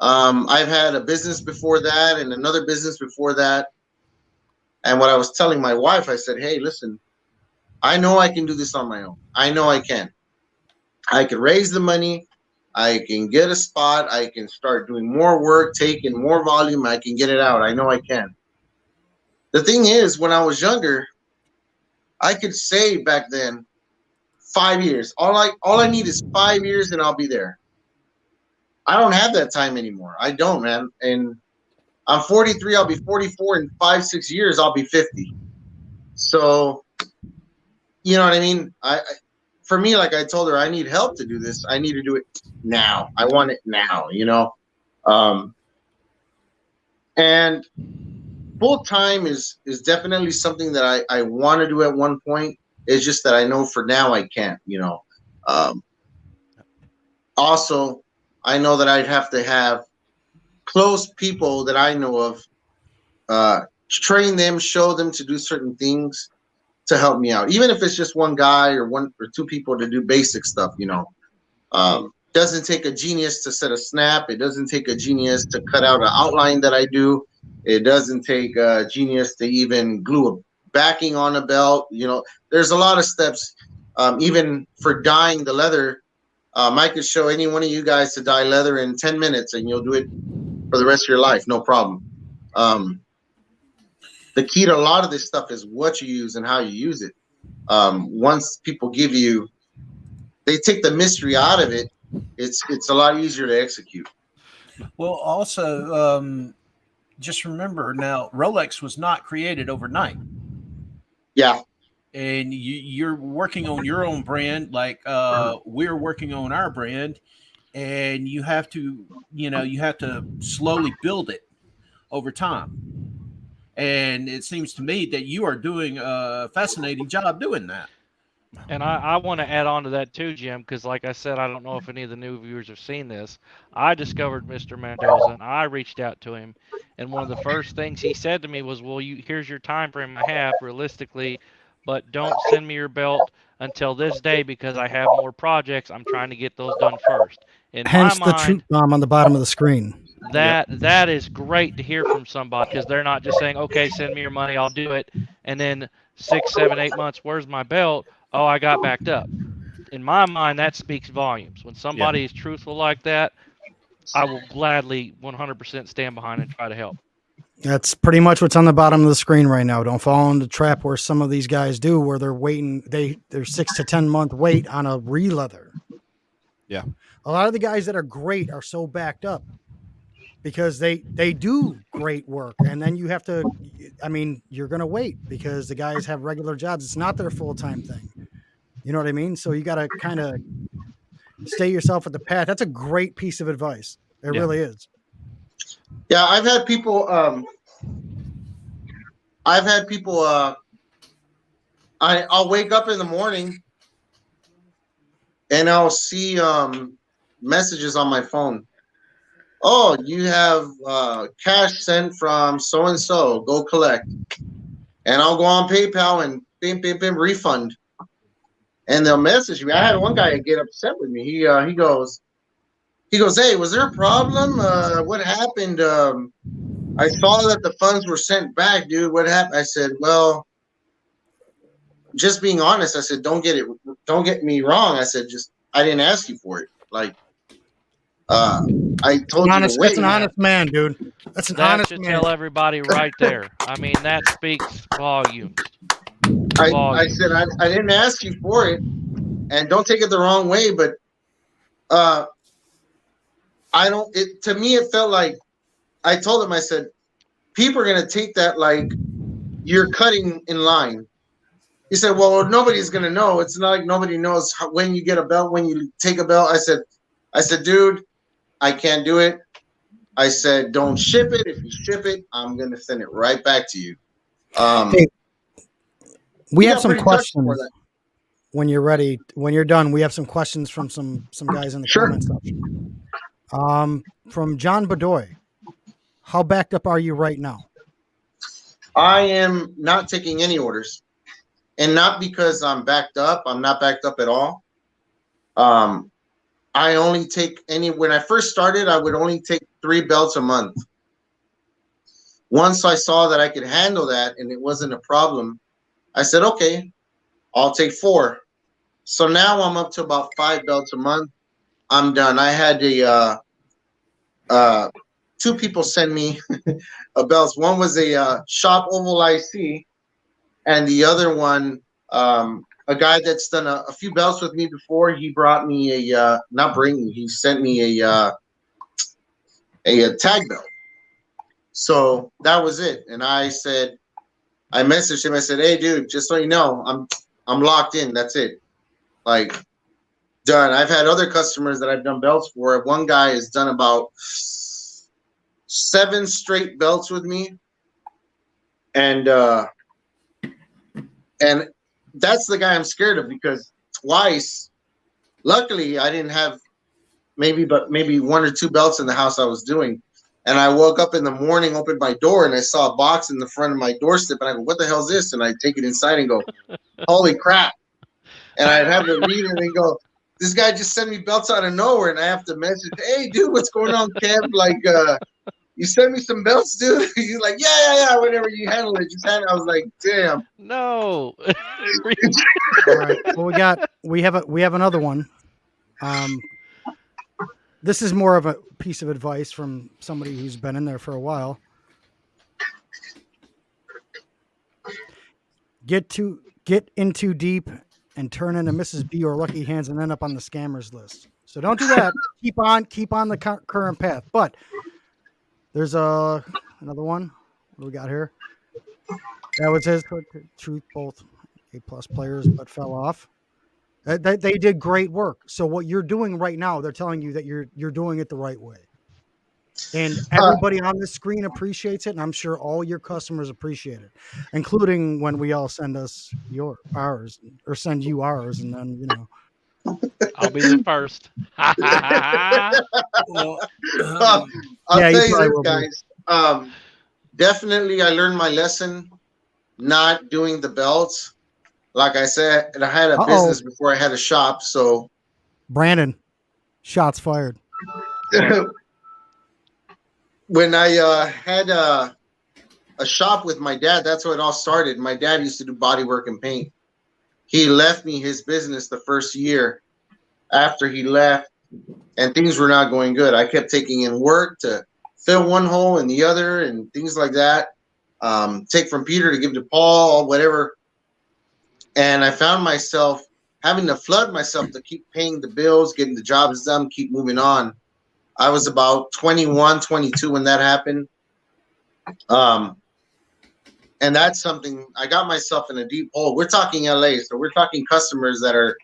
Speaker 6: I've had a business before that and another business before that. And what I was telling my wife, I said, hey, listen, I know I can do this on my own. I know I can. I can raise the money. I can get a spot. I can start doing more work, taking more volume. I can get it out. I know I can. The thing is, when I was younger, I could say back then, 5 years. All I need is 5 years and I'll be there. I don't have that time anymore. I don't, man. And I'm 43. I'll be 44 in 5-6 years. I'll be 50. So, you know what I mean? For me, like I told her, I need help to do this. I need to do it now. I want it now, and full time is definitely something that I want to do at one point. It's just that I know for now I can't, Also, I know that I'd have to have close people that I know of, train them, show them to do certain things to help me out. Even if it's just one guy or one or two people to do basic stuff, doesn't take a genius to set a snap. It doesn't take a genius to cut out an outline that I do. It doesn't take a genius to even glue a backing on a belt. There's a lot of steps. Even for dyeing the leather, I could show any one of you guys to dye leather in 10 minutes and you'll do it for the rest of your life. No problem. The key to a lot of this stuff is what you use and how you use it. Once people they take the mystery out of it, it's a lot easier to execute.
Speaker 5: Well, also, just remember now, Rolex was not created overnight.
Speaker 6: Yeah.
Speaker 5: And you're working on your own brand, like we're working on our brand, and you have to slowly build it over time. And it seems to me that you are doing a fascinating job doing that.
Speaker 4: And I want to add on to that too, Jim, because like I said, I don't know if any of the new viewers have seen this. I discovered Mr. Mendoza, and I reached out to him, and one of the first things he said to me was, well, here's your time frame I have realistically, but don't send me your belt until this day because I have more projects. I'm trying to get those done first. In
Speaker 1: Hence
Speaker 4: my
Speaker 1: the
Speaker 4: mind,
Speaker 1: truth bomb on the bottom of the screen.
Speaker 4: that is great to hear from somebody, because they're not just saying, okay, send me your money, I'll do it, and then 6, 7, 8 months, where's my belt? Oh, I got backed up. In my mind, that speaks volumes. When somebody is truthful like that, I will gladly 100% stand behind and try to help.
Speaker 1: That's pretty much what's on the bottom of the screen right now. Don't fall into the trap where some of these guys do, where they're waiting. They're 6 to 10 month wait on a re-leather.
Speaker 2: Yeah.
Speaker 1: A lot of the guys that are great are so backed up because they do great work. And then you have to, you're going to wait because the guys have regular jobs. It's not their full-time thing. You know what I mean? So you got to kind of stay yourself at the path. That's a great piece of advice. It really is.
Speaker 6: Yeah, I've had people. I'll wake up in the morning and I'll see messages on my phone. Oh, you have cash sent from so and so. Go collect, and I'll go on PayPal and bim refund. And they'll message me. I had one guy get upset with me. He goes, hey, was there a problem? What happened? I saw that the funds were sent back, dude. What happened? I said, well, just being honest, I said, don't get it don't get me wrong. I said, just I didn't ask you for it. Like, I told you to wait.
Speaker 1: That's an honest man, dude. That's an
Speaker 4: That
Speaker 1: honest
Speaker 4: should
Speaker 1: man.
Speaker 4: tell everybody right there. I mean, that speaks volumes.
Speaker 6: I said I didn't ask you for it, and don't take it the wrong way, but I don't. It to me, it felt like I told him. I said, people are gonna take that like you're cutting in line. He said, well, nobody's gonna know. It's not like nobody knows when you get a belt, when you take a belt. I said, dude, I can't do it. I said, don't ship it. If you ship it, I'm gonna send it right back to you.
Speaker 1: Hey, we have some
Speaker 6: pretty touched for
Speaker 1: questions.
Speaker 6: that.
Speaker 1: When you're ready, when you're done, we have some questions from some guys in the
Speaker 6: Sure.
Speaker 1: comment section. From John Bedoy, how backed up are you right now?
Speaker 6: I am not taking any orders, and not because I'm backed up. I'm not backed up at all. I only take when I first started, I would only take 3 belts a month. Once I saw that I could handle that and it wasn't a problem, I said, okay, I'll take 4. So now I'm up to about 5 belts a month. I'm done. I had 2 people send me a belts. One was a Shop Oval IC, and the other one, a guy that's done a few belts with me before. He brought me he sent me a tag belt. So that was it. And I messaged him. I said, hey, dude, just so you know, I'm locked in. That's it. Like, done. I've had other customers that I've done belts for. One guy has done about 7 straight belts with me. And that's the guy I'm scared of, because twice, luckily, I didn't have maybe 1 or 2 belts in the house I was doing. And I woke up in the morning, opened my door, and I saw a box in the front of my doorstep. And I go, what the hell is this? And I take it inside and go, holy crap. And I'd have to read it and go, this guy just sent me belts out of nowhere. And I have to message, hey, dude, what's going on, Kev? Like, you sent me some belts, dude? He's like, yeah, whatever, you handle it. Just handle it. I was like, damn.
Speaker 4: No.
Speaker 1: All right. Well, we have another one. This is more of a piece of advice from somebody who's been in there for a while. Get in too deep and turn into Mrs. B or Lucky Hands and end up on the scammers list. So don't do that. keep on the current path. But there's another one. What do we got here? That was his truth. Both A+ players, but fell off. They did great work. So what you're doing right now, they're telling you that you're doing it the right way. And everybody on this screen appreciates it, and I'm sure all your customers appreciate it, including when we all send us ours or send you ours, and then
Speaker 4: I'll be the first.
Speaker 5: Well,
Speaker 6: I'll
Speaker 1: Yeah, you
Speaker 6: tell you
Speaker 1: probably
Speaker 6: this, guys. Definitely, I learned my lesson not doing the belts. Like I said, and I had a business before I had a shop. So,
Speaker 1: Brandon, shots fired.
Speaker 6: when I had a shop with my dad, that's how it all started. My dad used to do body work and paint. He left me his business the first year after he left, and things were not going good. I kept taking in work to fill one hole and the other and things like that. Take from Peter to give to Paul, whatever. And I found myself having to flood myself to keep paying the bills, getting the jobs done, keep moving on. I was about 21, 22 when that happened. And that's something, I got myself in a deep hole. We're talking LA, so we're talking customers that are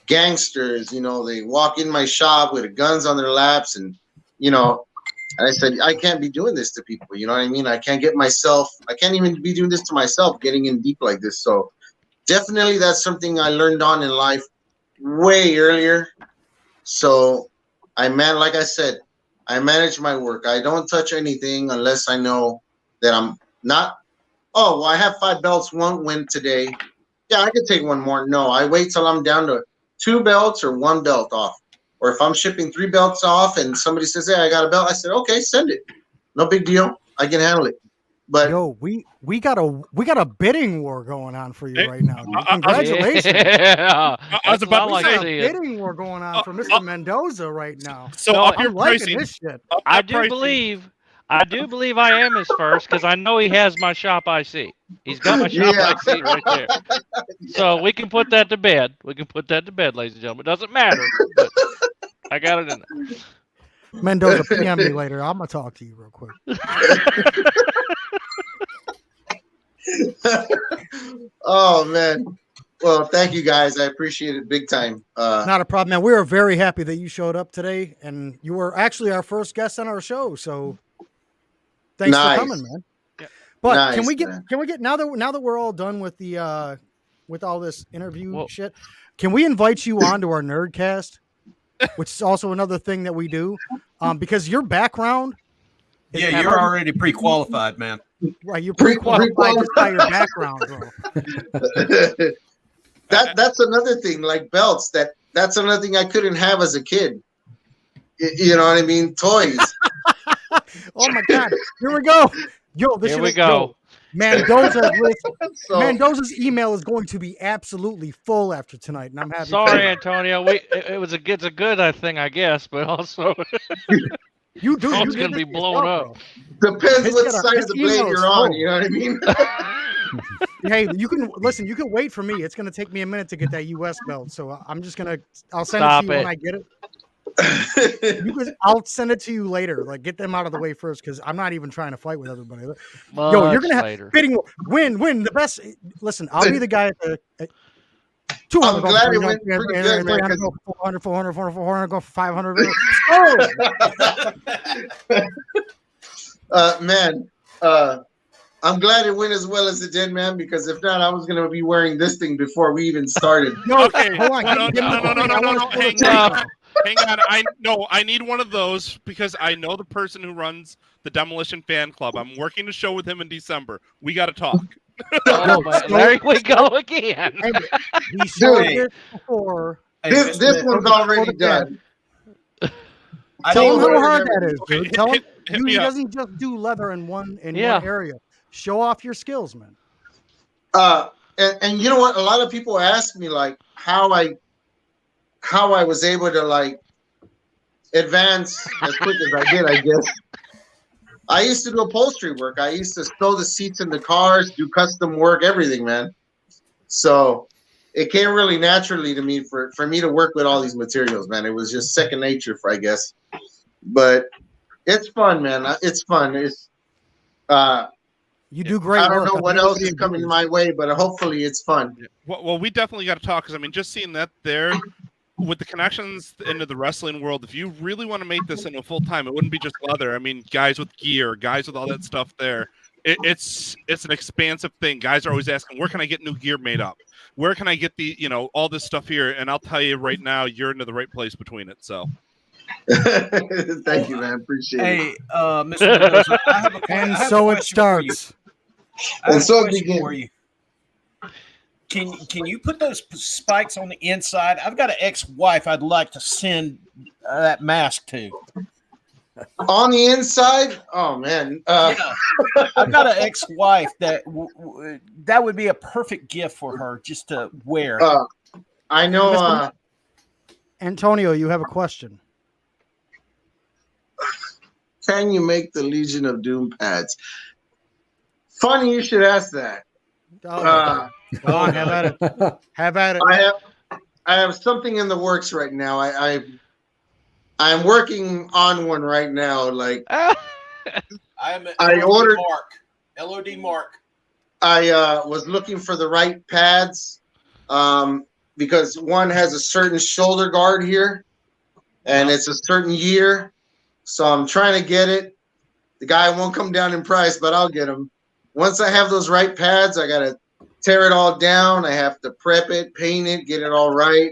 Speaker 6: gangsters. They walk in my shop with guns on their laps, and I said, I can't be doing this to people. You know what I mean? I can't even be doing this to myself, getting in deep like this. So definitely that's something I learned on in life way earlier. So like I said, I manage my work. I don't touch anything unless I know that I'm not, I have 5 belts, 1 win today. Yeah, I could take 1 more. No, I wait till I'm down to 2 belts or 1 belt off. Or if I'm shipping 3 belts off and somebody says, hey, I got a belt, I said, okay, send it. No big deal. I can handle it. But
Speaker 1: Yo, we got a bidding war going on for you
Speaker 2: Hey,
Speaker 1: right now, dude.
Speaker 2: I-
Speaker 1: Congratulations.
Speaker 4: Yeah,
Speaker 2: I was
Speaker 4: that's what
Speaker 2: about
Speaker 4: I
Speaker 2: to
Speaker 4: like
Speaker 2: say-
Speaker 1: A
Speaker 4: seeing.
Speaker 1: bidding war going on for Mr. Mendoza right now.
Speaker 2: So
Speaker 4: No,
Speaker 2: up
Speaker 1: I'm
Speaker 2: your
Speaker 1: liking
Speaker 2: pricing.
Speaker 1: this shit.
Speaker 2: Up
Speaker 4: I
Speaker 2: that
Speaker 4: do
Speaker 2: pricing.
Speaker 4: believe I am his first because I know he has my shop IC. He's got my shop
Speaker 6: Yeah.
Speaker 4: IC right there. So we can put that to bed. We can put that to bed, ladies and gentlemen. It doesn't matter, but I got it in there.
Speaker 1: Mendoza, PM me later. I'm gonna talk to you real quick.
Speaker 6: Oh man. Well, thank you guys. I appreciate it big time.
Speaker 1: Not a problem, man. We are very happy that you showed up today, and you were actually our first guest on our show. So thanks
Speaker 6: Nice.
Speaker 1: for coming, man.
Speaker 2: Yeah.
Speaker 1: But
Speaker 6: Nice,
Speaker 1: can we get
Speaker 6: man.
Speaker 1: now that we're all done with the with all this interview
Speaker 4: Well-
Speaker 1: shit, can we invite you on to our Nerdcast, which is also another thing that we do, because your background. is
Speaker 5: Yeah, you're already pre-qualified, man.
Speaker 1: Right, you're
Speaker 6: Pre-qualified.
Speaker 1: pre-qualified just by your background, bro.
Speaker 6: That's another thing, like belts. That's another thing I couldn't have as a kid. You know what I mean? Toys.
Speaker 1: Oh my God, here we go. Yo, this
Speaker 4: Here
Speaker 1: shit
Speaker 4: we
Speaker 1: is-
Speaker 4: go.
Speaker 1: yo, Mendoza's list.
Speaker 6: So,
Speaker 1: Mendoza's email is going to be absolutely full after tonight, and I'm happy. for
Speaker 4: Sorry,
Speaker 1: that.
Speaker 4: Antonio. It's a good thing, I guess, but also
Speaker 1: You do.
Speaker 4: phone's
Speaker 1: You
Speaker 4: gonna
Speaker 1: did
Speaker 4: be
Speaker 1: this
Speaker 4: blown
Speaker 1: yourself,
Speaker 4: up.
Speaker 6: depends
Speaker 1: His
Speaker 6: what
Speaker 1: got a-
Speaker 6: side
Speaker 1: his
Speaker 6: of the blade
Speaker 1: email is
Speaker 6: you're on.
Speaker 1: full.
Speaker 6: You know what I mean?
Speaker 1: bro. Hey, you can listen. You can wait for me. It's going to take me a minute to get that U.S. belt, so I'm just gonna. I'll send
Speaker 4: Stop
Speaker 1: it to you when
Speaker 4: it.
Speaker 1: I get it. I'll send it to you later. Like, get them out of the way first, because I'm not even trying to fight with everybody. Yo, you're
Speaker 4: Much
Speaker 1: gonna have
Speaker 4: later.
Speaker 1: bidding war. Win the best. Listen, I'll be the guy at the. 200
Speaker 6: I'm
Speaker 1: go
Speaker 6: glad
Speaker 1: for
Speaker 6: it
Speaker 1: 300,
Speaker 6: went pretty good, man,
Speaker 1: 300 go for 400, 400, 400, 400 go for 500. Oh!
Speaker 6: Man, I'm glad it went as well as it did, man. Because if not, I was gonna be wearing this thing before we even started.
Speaker 1: No,
Speaker 2: Okay.
Speaker 1: hold on.
Speaker 2: No,
Speaker 1: give me
Speaker 2: no,
Speaker 1: the
Speaker 2: no,
Speaker 1: thing.
Speaker 2: no,
Speaker 1: I
Speaker 2: no,
Speaker 1: wanna
Speaker 2: no.
Speaker 1: see
Speaker 2: Hang
Speaker 1: the
Speaker 2: on.
Speaker 1: thing.
Speaker 2: Hang on. I need one of those because I know the person who runs the Demolition Fan Club. I'm working a show with him in December. We got to talk.
Speaker 4: Oh, man, there we go again.
Speaker 1: Hey, he showed
Speaker 5: Dude.
Speaker 1: this before.
Speaker 5: Hey,
Speaker 6: This
Speaker 5: Mr.
Speaker 6: one's already done.
Speaker 5: I
Speaker 1: Tell
Speaker 5: know
Speaker 1: him
Speaker 6: what
Speaker 1: how
Speaker 6: it
Speaker 1: hard
Speaker 6: is.
Speaker 1: that is,
Speaker 2: Okay,
Speaker 1: dude. Tell him
Speaker 2: hit me
Speaker 1: he
Speaker 2: up.
Speaker 1: doesn't just do leather in one
Speaker 4: Yeah.
Speaker 1: area. Show off your skills, man.
Speaker 6: And you know what? A lot of people ask me like how I was able to like advance as quick as I did. I guess I used to do upholstery work. I used to sew the seats in the cars, do custom work, everything, man. So it came really naturally to me for me to work with all these materials, man. It was just second nature, I guess. But it's fun, man. It's fun. It's
Speaker 1: You do great
Speaker 6: I don't
Speaker 1: work.
Speaker 6: know
Speaker 1: I
Speaker 6: what
Speaker 1: think
Speaker 6: else
Speaker 1: everybody
Speaker 6: is coming
Speaker 1: agrees.
Speaker 6: my way, but hopefully it's fun.
Speaker 2: Well, we definitely got to talk because I mean, just seeing that there with the connections into the wrestling world, if you really want to make this into full time, it wouldn't be just leather. I mean, guys with gear, guys with all that stuff there. It's an expansive thing. Guys are always asking, where can I get new gear made up? Where can I get the all this stuff here? And I'll tell you right now, you're into the right place between it. So
Speaker 6: Thank you, man. Appreciate it.
Speaker 5: Hey, Mr. Mendoza, I have a
Speaker 1: And
Speaker 5: I have a
Speaker 1: so it
Speaker 5: question for you.
Speaker 1: starts.
Speaker 5: I have
Speaker 6: And so
Speaker 5: a
Speaker 6: it
Speaker 5: question
Speaker 6: begins.
Speaker 5: for you. Can you put those spikes on the inside? I've got an ex-wife I'd like to send that mask to.
Speaker 6: On the inside, oh man,
Speaker 5: Yeah. I've got an ex-wife that that would be a perfect gift for her just to wear.
Speaker 6: I know.
Speaker 1: Antonio, you have a question.
Speaker 6: Can you make the Legion of Doom pads? Funny you should ask that.
Speaker 1: Oh, my God. Go on, have at it. Have at it.
Speaker 6: I have something in the works right now. I'm working on one right now. Like
Speaker 5: I am
Speaker 6: I ordered-
Speaker 5: Mark. LOD Mark.
Speaker 6: I was looking for the right pads because one has a certain shoulder guard here, and it's a certain year. So I'm trying to get it. The guy won't come down in price, but I'll get him. Once I have those right pads, I gotta tear it all down. I have to prep it, paint it, get it all right.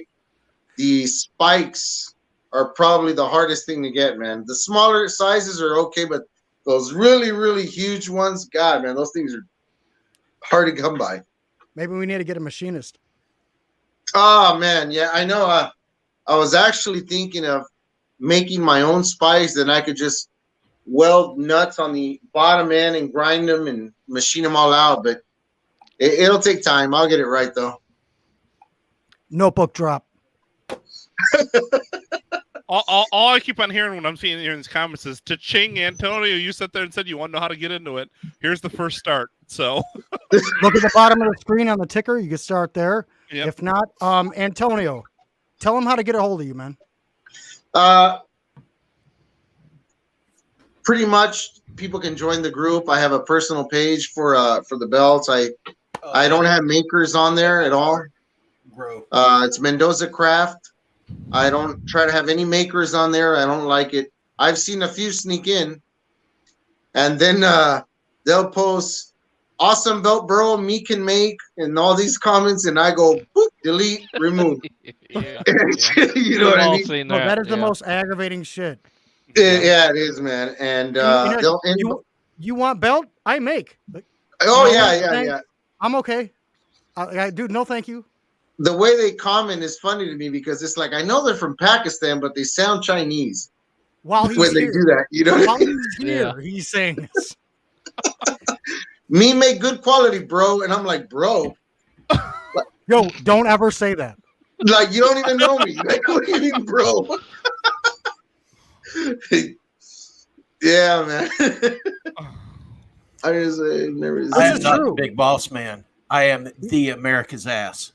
Speaker 6: The spikes are probably the hardest thing to get, man. The smaller sizes are okay, but those really, really huge ones, God, man, those things are hard to come by.
Speaker 1: Maybe we need to get a machinist.
Speaker 6: Oh man, yeah, I know. I was actually thinking of making my own spikes, then I could just weld nuts on the bottom end and grind them and machine them all out. But it'll take time. I'll get it right though.
Speaker 1: Notebook drop.
Speaker 2: All I keep on hearing when I'm seeing here in these comments is, "Cha-ching, Antonio, you sat there and said you want to know how to get into it. Here's the first start." So
Speaker 1: Look at the bottom of the screen on the ticker. You can start there.
Speaker 2: Yep.
Speaker 1: If not, Antonio, tell them how to get a hold of you, man.
Speaker 6: Pretty much people can join the group. I have a personal page for the belts. I don't have makers on there at all. It's Mendoza Craft. I don't try to have any makers on there. I don't like it. I've seen a few sneak in, and then they'll post "awesome belt, bro. Me can make," and all these comments, and I go boop, delete, remove.
Speaker 4: Yeah.
Speaker 6: You know what I mean?
Speaker 4: Seen
Speaker 1: No,
Speaker 4: that.
Speaker 1: that is the most aggravating shit.
Speaker 6: Yeah, it is, man. And
Speaker 1: you want belt? I make.
Speaker 6: oh
Speaker 1: No,
Speaker 6: yeah.
Speaker 1: I'm okay. Dude, no, thank you.
Speaker 6: The way they comment is funny to me because it's like I know they're from Pakistan, but they sound Chinese
Speaker 1: While he's
Speaker 6: when they
Speaker 1: here.
Speaker 6: do that. You know what I
Speaker 1: While
Speaker 6: mean?
Speaker 1: he's here, he's saying this.
Speaker 6: Me make good quality, bro, and I'm like, bro,
Speaker 1: Yo, don't ever say that.
Speaker 6: like you don't even know me. Like, what do you mean, bro? Yeah, man. I just never.
Speaker 5: I am
Speaker 1: is
Speaker 5: not
Speaker 1: true.
Speaker 5: the big boss man. I am the America's ass.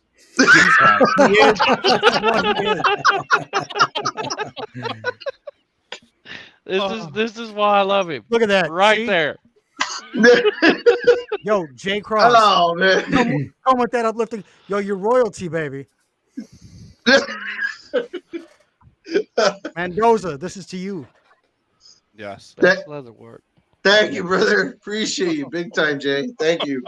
Speaker 1: He is.
Speaker 4: This is why I love him.
Speaker 1: Look at that.
Speaker 4: Right
Speaker 1: See?
Speaker 4: there.
Speaker 1: Yo, Jay Cross.
Speaker 6: Oh man.
Speaker 1: Come with that uplifting. Yo, you're royalty, baby. Mendoza, this is to you.
Speaker 2: yes,
Speaker 4: Best leather work.
Speaker 6: Thank you, brother. Appreciate you big time, Jay. Thank you.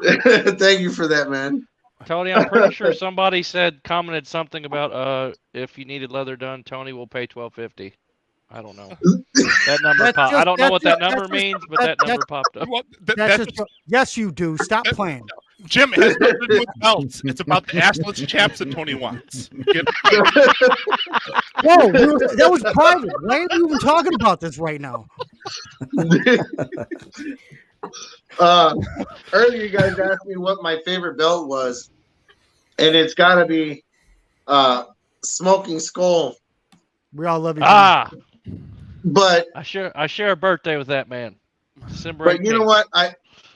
Speaker 6: Thank you for that, man.
Speaker 4: Tony, I'm pretty sure somebody commented something about if you needed leather done, Tony will pay $12.50. I don't know. That number
Speaker 1: That's
Speaker 4: popped.
Speaker 1: just-
Speaker 4: I don't know what that
Speaker 1: that's
Speaker 4: number
Speaker 1: just-
Speaker 4: means, but
Speaker 1: that-
Speaker 4: that number popped up.
Speaker 2: well,
Speaker 1: That's just, yes, you do. Stop playing.
Speaker 2: Jim, it has nothing to do with belts. It's about the assless chaps that Tony wants.
Speaker 1: Whoa, that was private. Why are you even talking about this right now?
Speaker 6: Earlier, you guys asked me what my favorite belt was, and it's got to be Smoking Skull.
Speaker 1: We all love you.
Speaker 4: Ah,
Speaker 6: But
Speaker 4: I share a birthday with that man. December
Speaker 6: but you know
Speaker 4: 18th.
Speaker 6: what?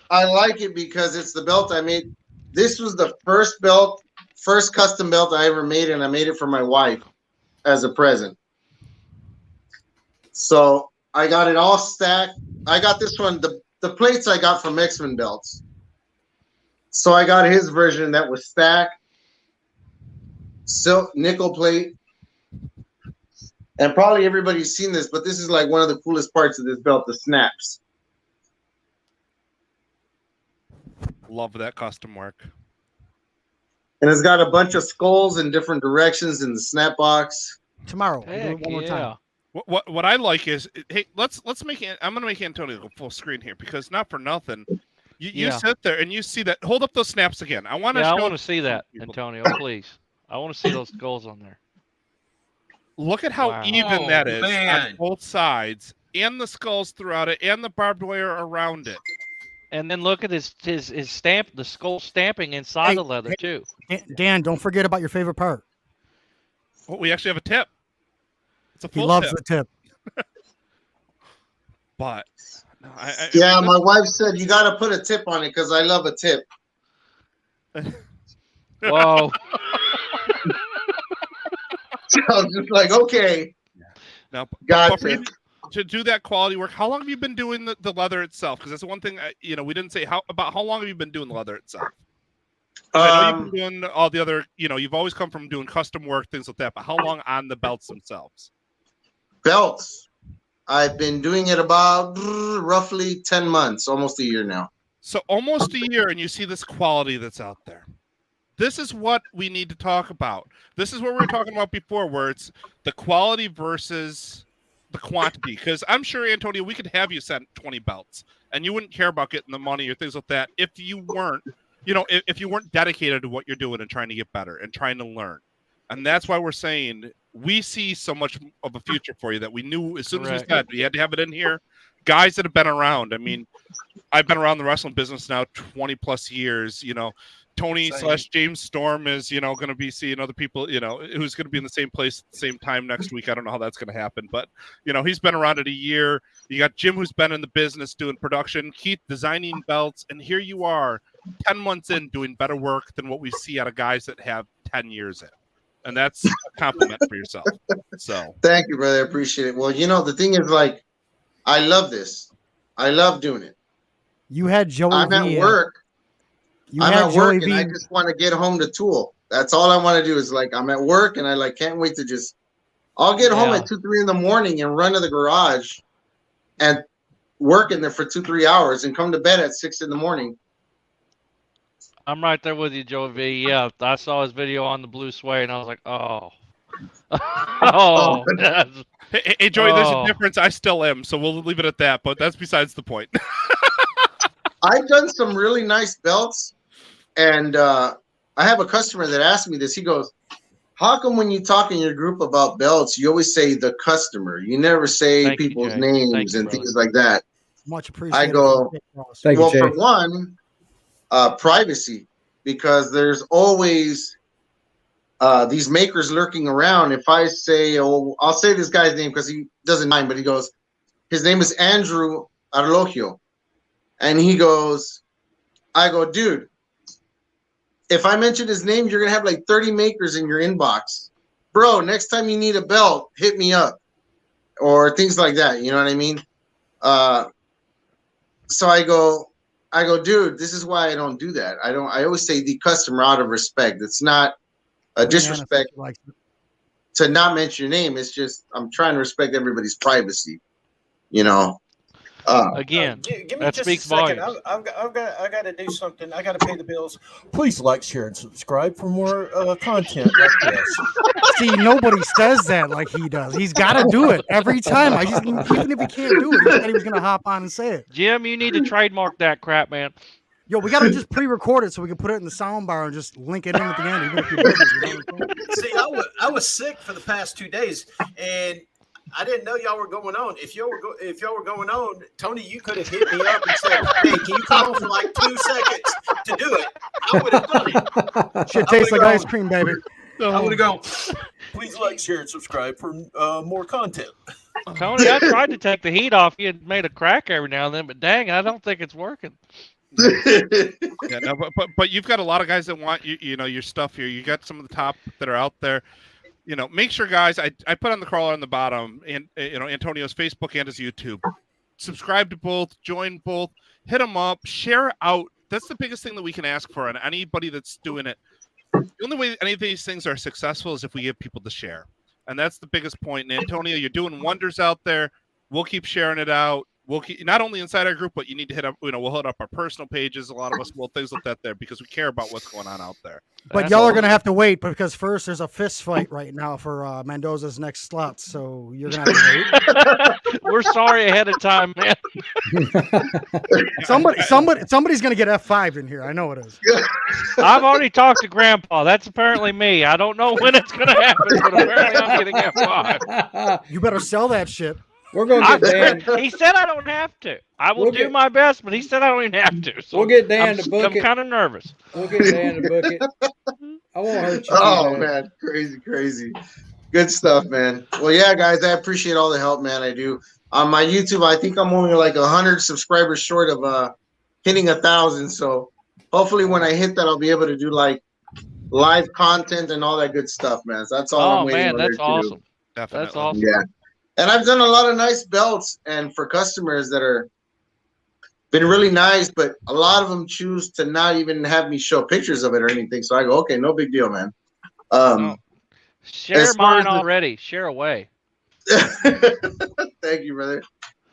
Speaker 6: I like it because it's the belt I made. This was the first custom belt I ever made, and I made it for my wife as a present. So I got it all stacked. I got this one. The plates I got from X-Men belts. So I got his version that was stacked, silk nickel plate. And probably everybody's seen this, but this is like one of the coolest parts of this belt, the snaps.
Speaker 2: Love that custom work.
Speaker 6: And it's got a bunch of skulls in different directions in the snap box.
Speaker 1: Tomorrow. We'll do
Speaker 4: Heck
Speaker 1: it one more time.
Speaker 4: yeah.
Speaker 2: What I like is, hey, let's make it. I'm gonna make Antonio go full screen here because not for nothing. You
Speaker 4: Yeah.
Speaker 2: sit there and you see that. Hold up those snaps again. I want to.
Speaker 4: Yeah, I
Speaker 2: show
Speaker 4: want to see that,
Speaker 2: people.
Speaker 4: Antonio, please. I want to see those goals on there.
Speaker 2: Look at how
Speaker 4: Wow.
Speaker 2: even that is
Speaker 5: man.
Speaker 2: on both sides, and the skulls throughout it, and the barbed wire around it.
Speaker 4: And then look at his stamp, the skull stamping inside
Speaker 1: Hey,
Speaker 4: the leather too.
Speaker 1: Dan, don't forget about your favorite part.
Speaker 2: Oh, we actually have a tip. It's a
Speaker 1: He
Speaker 2: full
Speaker 1: loves
Speaker 2: tip,
Speaker 1: the tip.
Speaker 2: but no,
Speaker 6: Yeah, my wife said you got to put a tip on it because I love a tip.
Speaker 4: Whoa.
Speaker 6: So I was just like, okay,
Speaker 2: Now, but for
Speaker 6: gotcha.
Speaker 2: you to do that quality work, how long have you been doing the leather itself? Because that's the one thing we didn't say. How long have you been doing the leather itself? 'Cause I know you've been doing all the other. You've always come from doing custom work, things like that. But how long on the belts themselves?
Speaker 6: Belts. I've been doing it about roughly 10 months, almost a year now.
Speaker 2: So almost a year, and you see this quality that's out there. This is what we need to talk about. This is what we were talking about before, where it's the quality versus the quantity. Because I'm sure, Antonio, we could have you send 20 belts, and you wouldn't care about getting the money or things like that if you weren't, if you weren't dedicated to what you're doing and trying to get better and trying to learn. And that's why we're saying we see so much of a future for you that we knew as soon as we
Speaker 4: Correct.
Speaker 2: said we had to have it in here. Guys that have been around. I mean, I've been around the wrestling business now 20 plus years. You know, Tony
Speaker 5: Same.
Speaker 2: / James Storm is, you know, going to be seeing other people, you know, who's going to be in the same place at the same time next week. I don't know how that's going to happen, but, you know, he's been around it a year. You got Jim, who's been in the business doing production, Keith designing belts, and here you are 10 months in doing better work than what we see out of guys that have 10 years in. And that's a compliment for yourself. So
Speaker 6: Thank you, brother. I appreciate it. Well, you know, the thing is, like, I love this. I love doing it.
Speaker 1: You had Joey
Speaker 6: I'm
Speaker 1: V.
Speaker 6: at work.
Speaker 1: You
Speaker 6: I'm
Speaker 1: had
Speaker 6: at work,
Speaker 1: Joey
Speaker 6: and I
Speaker 1: V.
Speaker 6: just want to get home to Tool. That's all I want to do is, like, I'm at work, and I, like, can't wait to just, I'll get home
Speaker 4: Yeah.
Speaker 6: at 2, 3 in the morning and run to the garage and work in there for 2, 3 hours and come to bed at 6 in the morning.
Speaker 4: I'm right there with you, Joey V. Yeah, I saw his video on the blue suede, and I was like, oh. Oh. Yes.
Speaker 2: Hey, Joey, there's
Speaker 4: Oh.
Speaker 2: a difference. I still am, so we'll leave it at that. But that's besides the point.
Speaker 6: I've done some really nice belts, and I have a customer that asked me this. He goes, how come when you talk in your group about belts, you always say the customer? You never say
Speaker 4: Thank you,
Speaker 6: people's
Speaker 4: Jay.
Speaker 6: names
Speaker 4: Thank you,
Speaker 6: and
Speaker 4: brother.
Speaker 6: things like that.
Speaker 1: Much appreciated.
Speaker 6: go-
Speaker 3: Thank
Speaker 6: Well,
Speaker 3: you,
Speaker 6: for
Speaker 3: Jay.
Speaker 6: one, privacy, because there's always these makers lurking around. If I say, oh, I'll say this guy's name because he doesn't mind, but he goes, his name is Andrew Arlogio. And he goes, I go, dude, if I mention his name, you're going to have like 30 makers in your inbox. Bro, next time you need a belt, hit me up. Or things like that. You know what I mean? So I go, dude, this is why I don't do that. I always say the customer out of respect. It's not a disrespect to not mention your name. It's just I'm trying to respect everybody's privacy. You know.
Speaker 4: Again,
Speaker 5: Give me
Speaker 4: that
Speaker 5: just
Speaker 4: speaks
Speaker 5: a second.
Speaker 4: volumes.
Speaker 5: I got to do something. I got to pay the bills. Please like, share, and subscribe for more content like this.
Speaker 1: See, nobody says that like he does. He's got to do it every time. Even if he can't do it, he said he was going to hop on and say it.
Speaker 4: Jim, you need to trademark that crap, man.
Speaker 1: Yo, we got to just pre-record it so we can put it in the sound bar and just link it in at the end. Even if you're busy, you know what I'm saying?
Speaker 5: See, I was sick for the past 2 days, and I didn't know y'all were going on. If y'all were going on, Tony, you could have hit me up and said, "Hey, can you come on for like 2 seconds to do it?" I would have done it.
Speaker 1: Shit tastes like ice cream, baby.
Speaker 5: I would have gone. Please like, share, and subscribe for more content.
Speaker 4: Tony, I tried to take the heat off you and made a crack every now and then, but dang, I don't think it's working.
Speaker 2: Yeah, no, but you've got a lot of guys that want you know your stuff here. You got some of the top that are out there. You know, make sure, guys. I put on the crawler on the bottom, and you know Antonio's Facebook and his YouTube. Subscribe to both, join both, hit them up, share out. That's the biggest thing that we can ask for, and anybody that's doing it. The only way any of these things are successful is if we give people to share, and that's the biggest point. And Antonio, you're doing wonders out there. We'll keep sharing it out. We'll keep, not only inside our group, but you need to hit up. You know, we'll hit up our personal pages. A lot of us will things like that there because we care about what's going on out there.
Speaker 1: But y'all are going to have to wait because first there's a fist fight right now for Mendoza's next slot. So you're going to have to wait.
Speaker 4: We're sorry ahead of time, man.
Speaker 1: Somebody's going to get F5 in here. I know it is.
Speaker 4: I've already talked to Grandpa. That's apparently me. I don't know when it's going to happen, but apparently I'm getting F5.
Speaker 1: You better sell that shit.
Speaker 3: We're gonna get Dan.
Speaker 4: He said I don't have to. I will do my best, but he said I don't even have to. So
Speaker 3: We'll get Dan to book
Speaker 4: I'm
Speaker 3: it.
Speaker 4: kind of nervous.
Speaker 3: We'll get Dan to book it. I won't hurt you.
Speaker 6: Oh
Speaker 3: too bad.
Speaker 6: man, crazy. Good stuff, man. Well, yeah, guys, I appreciate all the help, man. I do. On my YouTube, I think I'm only like 100 subscribers short of hitting 1,000. So hopefully when I hit that, I'll be able to do like live content and all that good stuff, man. So that's all I'm
Speaker 4: Oh
Speaker 6: waiting
Speaker 4: man,
Speaker 6: on
Speaker 4: that's
Speaker 6: there to do.
Speaker 4: awesome.
Speaker 2: Definitely.
Speaker 4: That's awesome.
Speaker 6: Yeah. And I've done a lot of nice belts and for customers that are been really nice, but a lot of them choose to not even have me show pictures of it or anything. So I go, okay, no big deal, man.
Speaker 4: Share
Speaker 6: as far as
Speaker 4: mine
Speaker 6: the-
Speaker 4: already. Share away.
Speaker 6: Thank you, brother.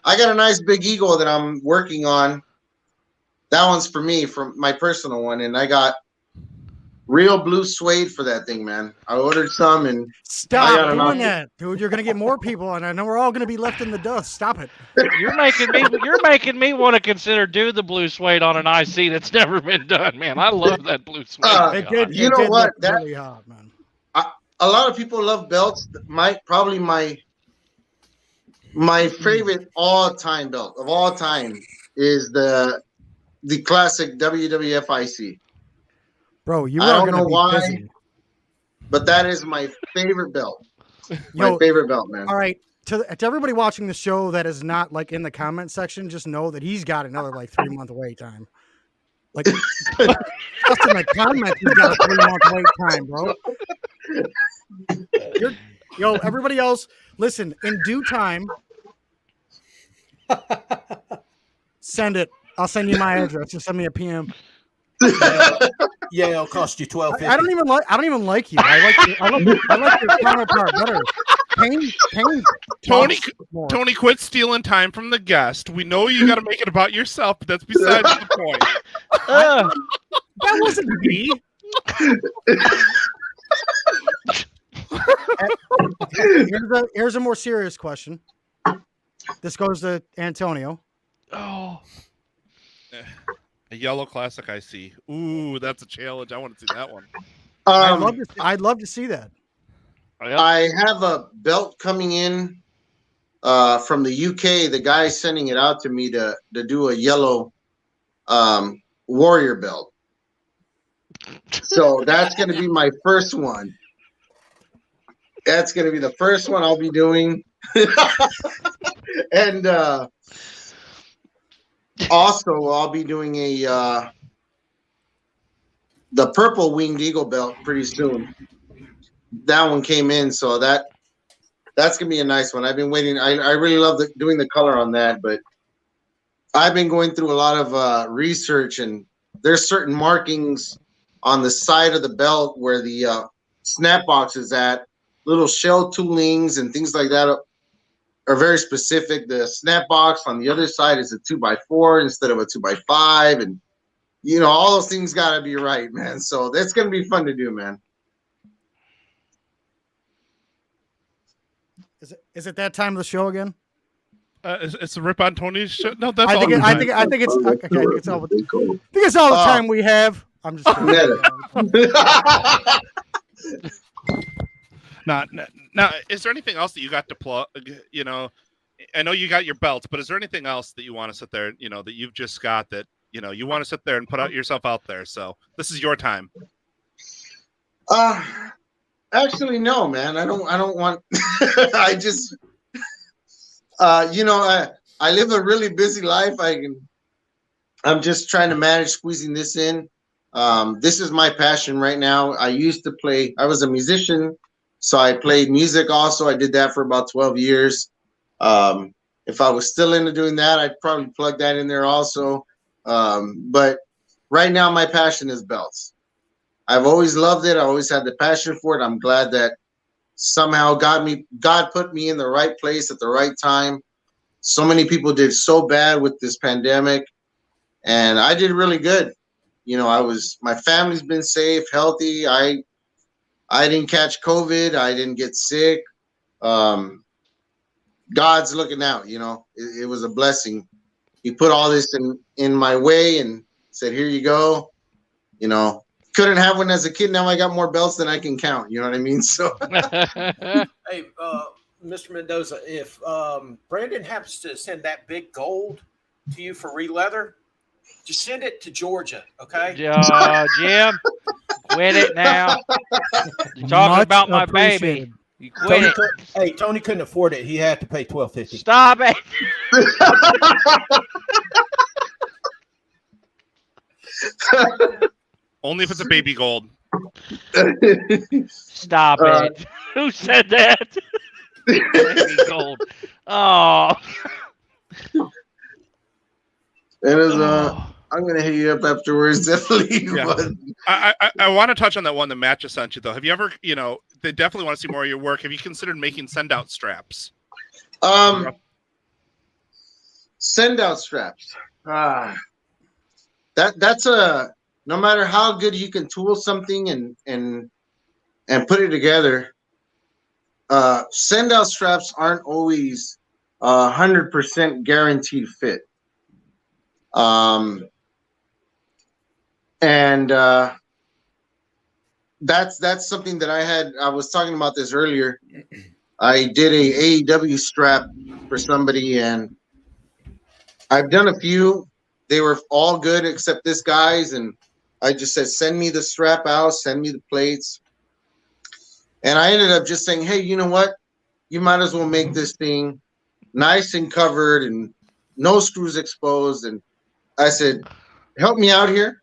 Speaker 6: I got a nice big eagle that I'm working on. That one's for me, from my personal one, and I got real blue suede for that thing, man. I ordered some, and
Speaker 1: Stop
Speaker 6: got
Speaker 1: doing
Speaker 6: enough.
Speaker 1: that, dude. You're gonna get more people, and I know we're all gonna be left in the dust. Stop it.
Speaker 4: You're making me want to consider do the blue suede on an IC that's never been done, man. I love that blue suede.
Speaker 6: Uh,
Speaker 1: It did.
Speaker 6: You
Speaker 1: it
Speaker 6: know
Speaker 1: did
Speaker 6: what?
Speaker 1: look
Speaker 6: That-
Speaker 1: really hot, man.
Speaker 6: a lot of people love belts. Probably my favorite all-time belt of all time is the classic WWF IC.
Speaker 1: Bro, you
Speaker 6: I
Speaker 1: are
Speaker 6: don't
Speaker 1: gonna
Speaker 6: know
Speaker 1: be
Speaker 6: why,
Speaker 1: busy.
Speaker 6: but that is my favorite belt. My
Speaker 1: Yo,
Speaker 6: favorite belt, man.
Speaker 1: all right. To everybody watching the show that is not like in the comment section, just know that he's got another like 3-month wait time. Like just in the comments, he's got a 3-month wait time, bro. Yo, everybody else, listen. In due time, send it. I'll send you my address. Just send me a PM.
Speaker 5: Yeah, it'll cost you $12.50.
Speaker 1: I don't even like you. I like your counterpart better. Pain
Speaker 2: Tony,
Speaker 1: talks more.
Speaker 2: Tony, quit stealing time from the guest. We know you got to make it about yourself, but that's besides the point.
Speaker 1: That wasn't me. Here's a more serious question. This goes to Antonio.
Speaker 4: Oh,
Speaker 2: A yellow classic I see. Ooh, that's a challenge. I want to see that one.
Speaker 1: I'd love to see that.
Speaker 4: yep.
Speaker 6: I have a belt coming in from the UK. The guy's sending it out to me to do a yellow warrior belt. So that's going to be my first one. That's going to be the first one I'll be doing. And also I'll be doing the purple winged eagle belt pretty soon. That one came in, so that's gonna be a nice one. I've been waiting. I really love doing the color on that, but I've been going through a lot of research, and there's certain markings on the side of the belt where the snap box is at, little shell toolings and things like that are very specific. The snap box on the other side is a 2x4 instead of a 2x5, and all those things got to be right, man. So that's gonna be fun to do, man.
Speaker 1: Is it that time of the show again?
Speaker 2: It's a rip on Tony's show. No, that's
Speaker 1: I
Speaker 2: all.
Speaker 1: think
Speaker 2: the time.
Speaker 1: I think it's all the time we have. I'm just kidding.
Speaker 2: Now, is there anything else that you got to plug? I know you got your belts, but is there anything else that you want to sit there? That you've just got that you want to sit there and put yourself out there. So this is your time.
Speaker 6: Actually, no, man. I don't want. I just, I live a really busy life. I'm just trying to manage squeezing this in. This is my passion right now. I used to play. I was a musician, so I played music. Also, I did that for about 12 years. If I was still into doing that, I'd probably plug that in there also. But right now, my passion is belts. I've always loved it. I always had the passion for it. I'm glad that somehow God put me in the right place at the right time. So many people did so bad with this pandemic, and I did really good. My family's been safe, healthy. I didn't catch COVID. I didn't get sick. God's looking out, it was a blessing. He put all this in my way and said, here you go. Couldn't have one as a kid. Now I got more belts than I can count. You know what I mean? So,
Speaker 5: Hey, Mr. Mendoza, if Brandon happens to send that big gold to you for re-leather, just send it to Georgia, okay?
Speaker 4: Jim, quit it now. You're talking
Speaker 1: Much
Speaker 4: about my
Speaker 1: appreciated.
Speaker 4: baby. You quit it.
Speaker 5: Tony couldn't afford it. He had to pay $12.50.
Speaker 4: Stop it.
Speaker 2: Only if it's a baby gold.
Speaker 4: Stop it. Who said that? Baby gold. Oh.
Speaker 6: it is. I'm gonna hit you up afterwards, definitely.
Speaker 2: Yeah.
Speaker 6: But
Speaker 2: I want to touch on that one that Matt just sent you, though. Have you ever, they definitely want to see more of your work. Have you considered making send-out straps?
Speaker 6: Send out straps. That's no matter how good you can tool something and put it together. Send out straps aren't always 100% guaranteed fit. And that's something that I was talking about this earlier. I did a AEW strap for somebody, and I've done a few. They were all good except this guy's, and I just said, send me the strap out, send me the plates. And I ended up just saying, hey, you know what? You might as well make this thing nice and covered and no screws exposed. And I said, help me out here.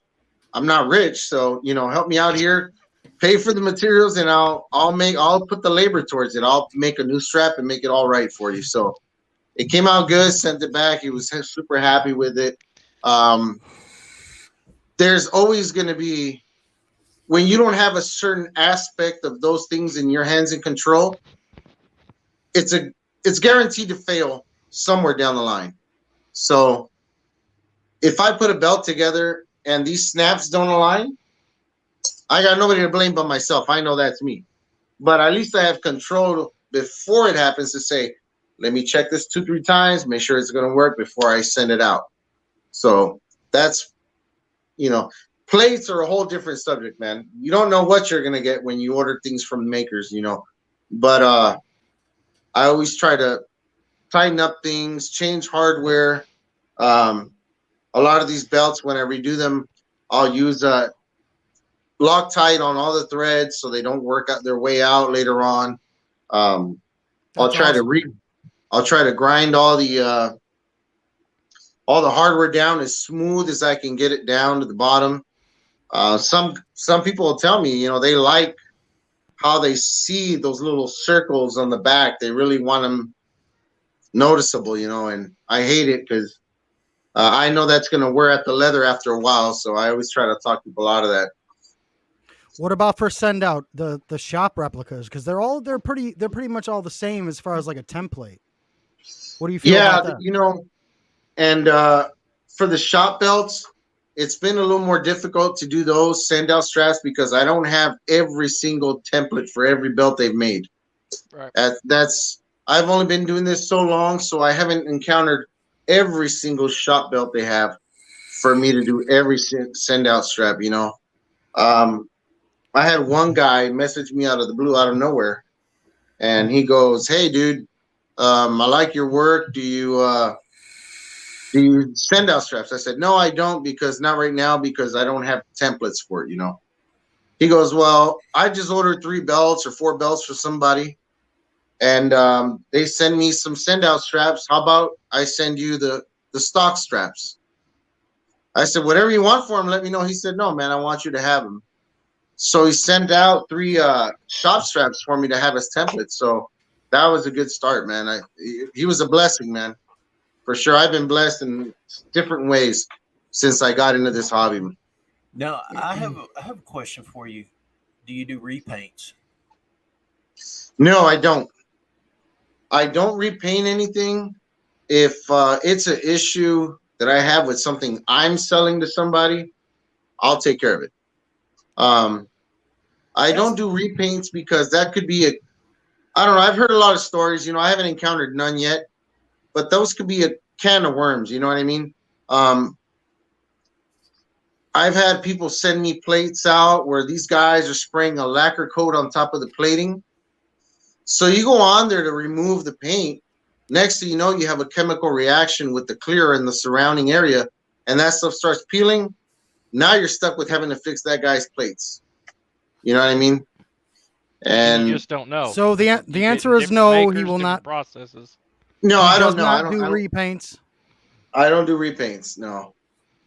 Speaker 6: I'm not rich, so help me out here. Pay for the materials, and I'll put the labor towards it. I'll make a new strap and make it all right for you. So it came out good. Sent it back. He was super happy with it. There's always going to be, when you don't have a certain aspect of those things in your hands and control, it's guaranteed to fail somewhere down the line. So if I put a belt together and these snaps don't align, I got nobody to blame but myself. I know that's me. But at least I have control before it happens to say, let me check this 2-3 times, make sure it's going to work before I send it out. So that's, plates are a whole different subject, man. You don't know what you're going to get when you order things from makers, But I always try to tighten up things, change hardware. A lot of these belts, when I redo them, I'll use Loctite on all the threads so they don't work out their way out later on. I'll try to grind all the hardware down as smooth as I can get it down to the bottom. Some people will tell me, they like how they see those little circles on the back. They really want them noticeable, and I hate it because I know that's going to wear at the leather after a while. So I always try to talk people out of that.
Speaker 1: What about for send out the shop replicas? Because they're pretty much all the same as far as like a template. What do you feel about that?
Speaker 6: And for the shop belts, it's been a little more difficult to do those send out straps because I don't have every single template for every belt they've made.
Speaker 4: Right.
Speaker 6: I've only been doing this so long, so I haven't encountered every single shop belt they have for me to do every send out strap. I had one guy message me out of the blue, out of nowhere, and he goes, "Hey, dude, I like your work. Do you send out straps?" I said, "No, I don't, because not right now, because I don't have templates for it." He goes, "Well, I just ordered 3 belts or 4 belts for somebody, and they send me some send out straps. How about I send you the stock straps?" I said, "Whatever you want for them, let me know." He said, "No, man, I want you to have them." So he sent out 3 shop straps for me to have as templates. So that was a good start, man. He was a blessing, man. For sure. I've been blessed in different ways since I got into this hobby.
Speaker 5: Now, I have a question for you. Do you do repaints?
Speaker 6: No, I don't. I don't repaint anything. If it's an issue that I have with something I'm selling to somebody, I'll take care of it. I don't do repaints because that could be I don't know. I've heard a lot of stories. I haven't encountered none yet, but those could be a can of worms. You know what I mean? I've had people send me plates out where these guys are spraying a lacquer coat on top of the plating. So you go on there to remove the paint. Next thing you know, you have a chemical reaction with the clear in the surrounding area, and that stuff starts peeling. Now you're stuck with having to fix that guy's plates. You know what I mean? And
Speaker 4: you just don't know.
Speaker 1: So the answer is no. He will not.
Speaker 4: Processes.
Speaker 6: No, I don't know.
Speaker 1: I don't do repaints.
Speaker 6: I don't do repaints. No.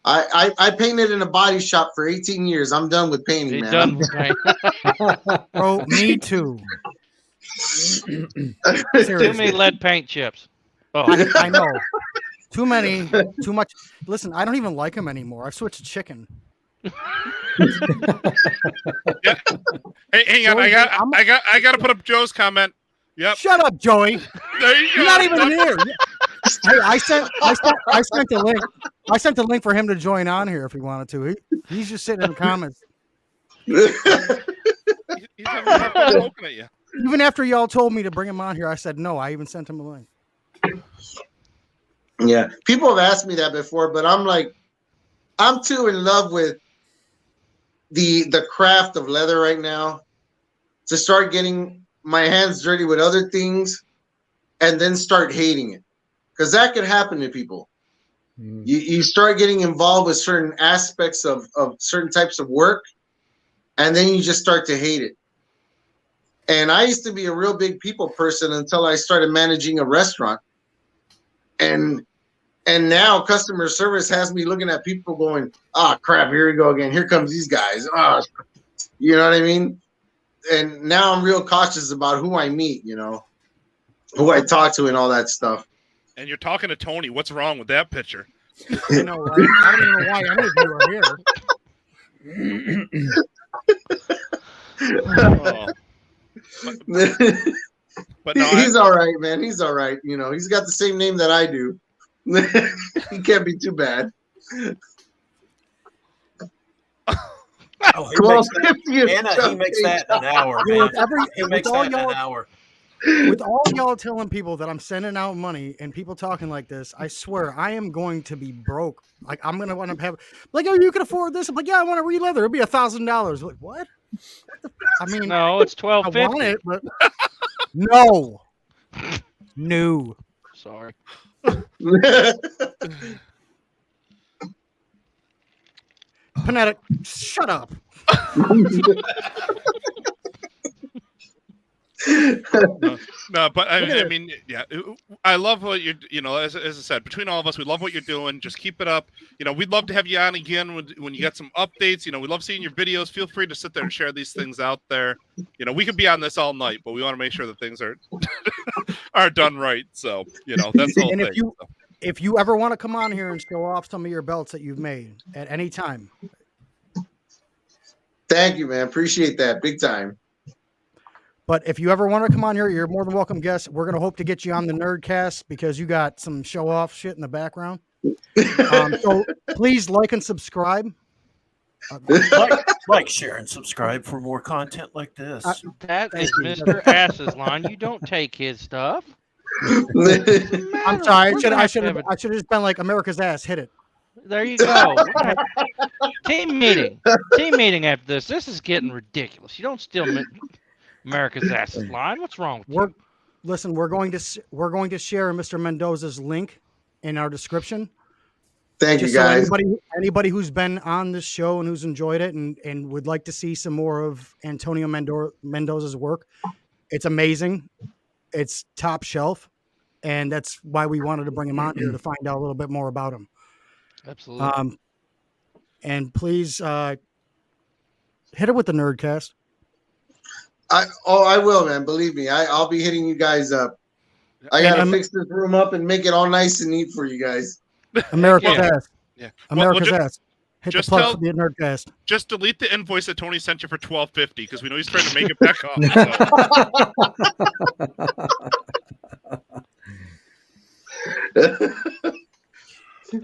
Speaker 6: I painted in a body shop for 18 years. I'm done with painting, man.
Speaker 4: Done with paint.
Speaker 1: Bro, me too.
Speaker 4: Too many lead paint chips. Oh,
Speaker 1: I know. Too many. Too much. Listen, I don't even like them anymore. I switched to chicken.
Speaker 2: Yeah. Hey, hang on. I got to put up Joe's comment. Yep.
Speaker 1: Shut up, Joey.
Speaker 2: There you go.
Speaker 1: You're not even here. Hey, I sent the link. I sent the link for him to join on here if he wanted to. He's just sitting in the comments.
Speaker 2: He's having a hard time looking at you.
Speaker 1: Even after y'all told me to bring him on here, I said no. I even sent him a link.
Speaker 6: Yeah, people have asked me that before, but I'm like, I'm too in love with the craft of leather right now, to start getting my hands dirty with other things and then start hating it. Because that could happen to people. You start getting involved with certain aspects of certain types of work, and then you just start to hate it. And I used to be a real big people person until I started managing a restaurant. And now customer service has me looking at people going, "Ah, crap, here we go again. Here comes these guys." Oh, you know what I mean? And now I'm real cautious about who I meet, who I talk to and all that stuff.
Speaker 2: And you're talking to Tony. What's wrong with that picture?
Speaker 1: I know, right? I don't even know why any of you are here.
Speaker 2: But no,
Speaker 6: he's all right, man. He's all right. He's got the same name that I do. He can't be too bad.
Speaker 5: Oh, he makes that in an hour, man. He makes that in an hour.
Speaker 1: With all y'all telling people that I'm sending out money and people talking like this, I swear I am going to be broke. Like, I'm going to want to have, like, "Oh, you can afford this." I'm like, "Yeah, I want to re-leather. It'll be $1,000. Like, what? I mean,
Speaker 4: No, it's
Speaker 1: I want
Speaker 4: $1,250.
Speaker 1: it, but no.
Speaker 4: Sorry.
Speaker 1: Panetic, shut up.
Speaker 2: No, but I mean, yeah, I love what as I said, between all of us, we love what you're doing. Just keep it up. We'd love to have you on again when you get some updates. We love seeing your videos. Feel free to sit there and share these things out there. We could be on this all night, but we want to make sure that things are are done right. So, that's the whole
Speaker 1: And
Speaker 2: thing.
Speaker 1: if you ever want to come on here and show off some of your belts that you've made at any time.
Speaker 6: Thank you, man. Appreciate that. Big time.
Speaker 1: But if you ever want to come on here, you're more than welcome, guest. We're going to hope to get you on the Nerdcast because you got some show off shit in the background. So please like and subscribe.
Speaker 5: Like, share, and subscribe for more content like this.
Speaker 4: That is Mr. Ass's line. You don't take his stuff.
Speaker 1: I'm sorry. I should have just been like, "America's ass, hit it."
Speaker 4: There you go. Team meeting after this. This is getting ridiculous. You don't steal America's ass's line. What's wrong with you?
Speaker 1: Listen, we're going to share Mr. Mendoza's link in our description.
Speaker 6: Thank you, guys.
Speaker 1: So anybody who's been on this show and who's enjoyed it and would like to see some more of Antonio Mendoza's work, it's amazing. It's top shelf, and that's why we wanted to bring him on here to find out a little bit more about him.
Speaker 4: Absolutely.
Speaker 1: And please hit it with the Nerdcast.
Speaker 6: I will, man. Believe me, I'll be hitting you guys up. I gotta fix this room up and make it all nice and neat for you guys.
Speaker 1: America's ass.
Speaker 2: Yeah.
Speaker 1: America's ass. Hit the plug for the Nerdcast.
Speaker 2: Just delete the invoice that Tony sent you for $12.50 because we know he's trying to make it back up. So.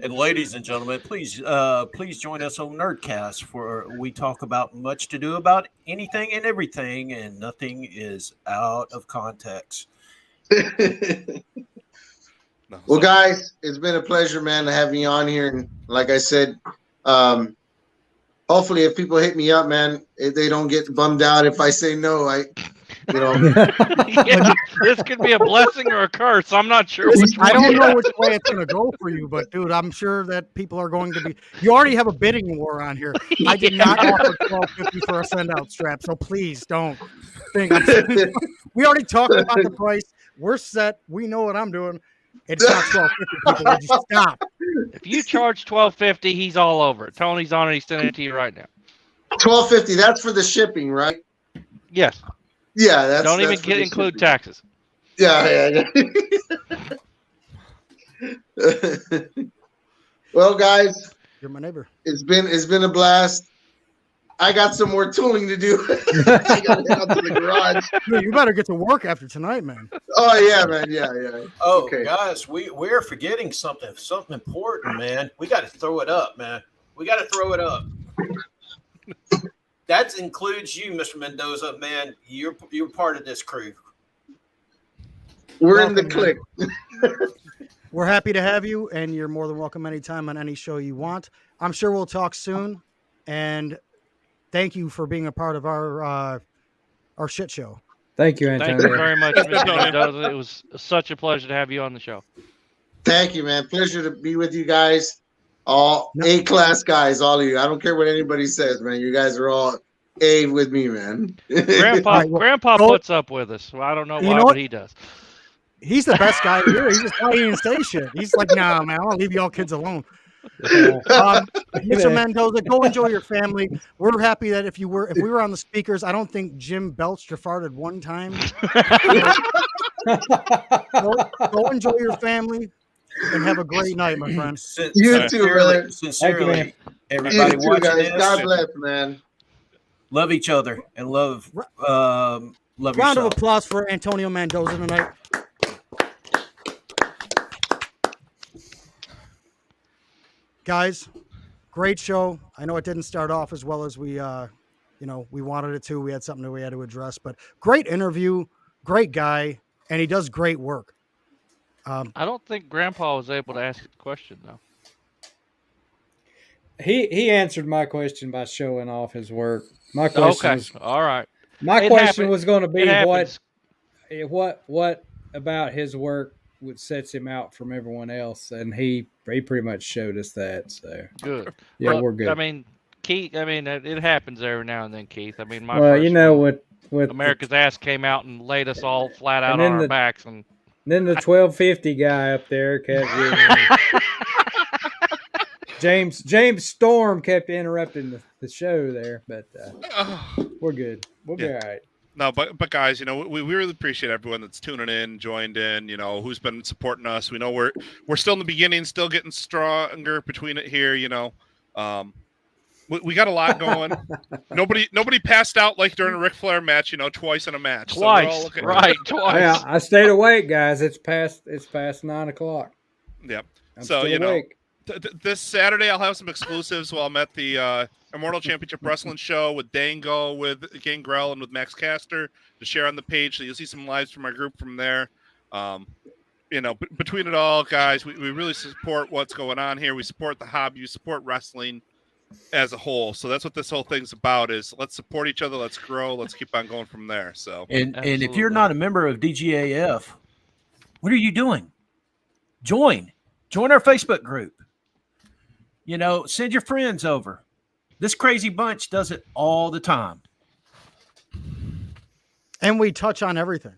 Speaker 5: And ladies and gentlemen, please join us on Nerdcast, for we talk about much to do about anything and everything, and nothing is out of context.
Speaker 6: Well, guys, it's been a pleasure, man, to have me on here. And like I said, hopefully if people hit me up, man, if they don't get bummed out if I say no.
Speaker 4: Yeah, this could be a blessing or a curse. I'm not sure.
Speaker 1: I don't know which way it's going to go for you, but dude, I'm sure that people are going to be. You already have a bidding war on here. I did not offer $12.50 for a send out strap, so please don't think. We already talked about the price. We're set. We know what I'm doing. It's not $12.50. People, would you stop?
Speaker 4: If you charge $12.50, he's all over it. Tony's on it. He's sending it to you right now.
Speaker 6: $12.50. That's for the shipping, right?
Speaker 4: Yes.
Speaker 6: Yeah, that's
Speaker 4: don't
Speaker 6: that's
Speaker 4: even include taxes.
Speaker 6: Yeah. Well, guys,
Speaker 1: you're my neighbor.
Speaker 6: It's been a blast. I got some more tooling to do. I gotta head out to the garage.
Speaker 1: Dude, you better get to work after tonight, man.
Speaker 6: Oh yeah, man. Yeah.
Speaker 5: Oh, okay. Guys, we're forgetting something important, man. We got to throw it up, man. We got to throw it up. That includes you, Mr. Mendoza, man. You're part of this crew.
Speaker 6: We're in the clique.
Speaker 1: We're happy to have you, and you're more than welcome anytime on any show you want. I'm sure we'll talk soon. And thank you for being a part of our shit show.
Speaker 3: Thank you,
Speaker 4: Thank you
Speaker 3: Antonio.
Speaker 4: very much,
Speaker 2: Thanks,
Speaker 4: Mr.
Speaker 2: Antonio.
Speaker 4: Mendoza. It was such a pleasure to have you on the show.
Speaker 6: Thank you, man. Pleasure to be with you guys. All
Speaker 1: No-
Speaker 6: A-class guys, all of you. I don't care what anybody says, man. You guys are all A with me, man.
Speaker 4: Grandpa,
Speaker 1: All right, well,
Speaker 4: Grandpa
Speaker 1: go-
Speaker 4: puts up with us. Well, I don't know
Speaker 1: You
Speaker 4: why,
Speaker 1: know
Speaker 4: but
Speaker 1: what?
Speaker 4: he does.
Speaker 1: He's the best guy here. He's just why he didn't say shit. He's like, nah, man, I'll leave you all kids alone. Mr. Mendoza, go enjoy your family. We're happy that if we were on the speakers, I don't think Jim belched or farted one time. Go enjoy your family and have a great night, my friend.
Speaker 6: You too, man.
Speaker 5: Sincerely,
Speaker 6: You
Speaker 5: everybody
Speaker 6: too,
Speaker 5: watching
Speaker 6: guys.
Speaker 5: this,
Speaker 6: God bless, man.
Speaker 5: love each other and love
Speaker 1: Round of
Speaker 5: yourself.
Speaker 1: applause for Antonio Mendoza tonight. Guys, great show. I know it didn't start off as well as we wanted it to. We had something that we had to address, but great interview, great guy, and he does great work.
Speaker 4: I don't think Grandpa was able to ask a question though.
Speaker 3: He answered my question by showing off his work. My question
Speaker 4: Okay,
Speaker 3: was
Speaker 4: all right.
Speaker 3: my
Speaker 4: It
Speaker 3: question
Speaker 4: happen-
Speaker 3: was going to be
Speaker 4: It happens.
Speaker 3: what about his work would sets him out from everyone else, and he pretty much showed us that. So
Speaker 4: Good.
Speaker 3: yeah,
Speaker 4: But,
Speaker 3: we're good.
Speaker 4: I mean, Keith. I mean, it happens every now and then, Keith. I mean, my
Speaker 3: well,
Speaker 4: first
Speaker 3: you know
Speaker 4: one,
Speaker 3: with
Speaker 4: America's ass came out and laid us all flat out
Speaker 3: And
Speaker 4: on
Speaker 3: then
Speaker 4: our
Speaker 3: the-
Speaker 4: backs, and
Speaker 3: then the 1250 guy up there kept getting James Storm kept interrupting the show there, but we're good. We'll be
Speaker 2: Yeah.
Speaker 3: all right.
Speaker 2: No, but guys, we really appreciate everyone that's tuning in, joined in, who's been supporting us. We know we're still in the beginning, still getting stronger between it here, we got a lot going. Nobody passed out like during a Ric Flair match, twice in a match. So we're all
Speaker 4: twice,
Speaker 2: looking,
Speaker 4: right? Twice.
Speaker 3: Yeah, I stayed awake, guys. It's past 9:00.
Speaker 2: Yep.
Speaker 3: I'm
Speaker 2: So,
Speaker 3: still awake.
Speaker 2: This Saturday I'll have some exclusives while I'm at the Immortal Championship Wrestling show with Dango, with Gangrel, and with Max Caster to share on the page. So you'll see some lives from our group from there. Between it all, guys, we really support what's going on here. We support the hobby, we support wrestling as a whole. So that's what this whole thing's about, is let's support each other, let's grow, let's keep on going from there. So
Speaker 5: And if you're
Speaker 4: Absolutely.
Speaker 5: not a member of DGAF, what are you doing? Join our Facebook group. Send your friends over. This crazy bunch does it all the time.
Speaker 1: And we touch on everything.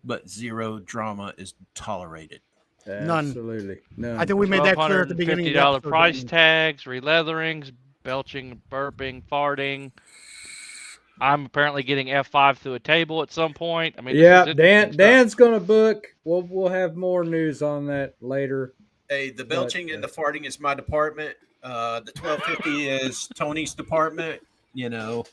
Speaker 5: But zero drama is tolerated.
Speaker 1: None.
Speaker 3: Absolutely none.
Speaker 1: I think we made that clear at the beginning of the
Speaker 4: $1,250
Speaker 1: episode.
Speaker 4: price tags, re-leatherings, belching, burping, farting. I'm apparently getting F5 through a table at some point. I mean,
Speaker 3: yeah,
Speaker 4: this is interesting stuff.
Speaker 3: Dan's gonna book. We'll have more news on that later.
Speaker 5: Hey, the belching and the farting is my department. The 1250 is Tony's department.
Speaker 3: And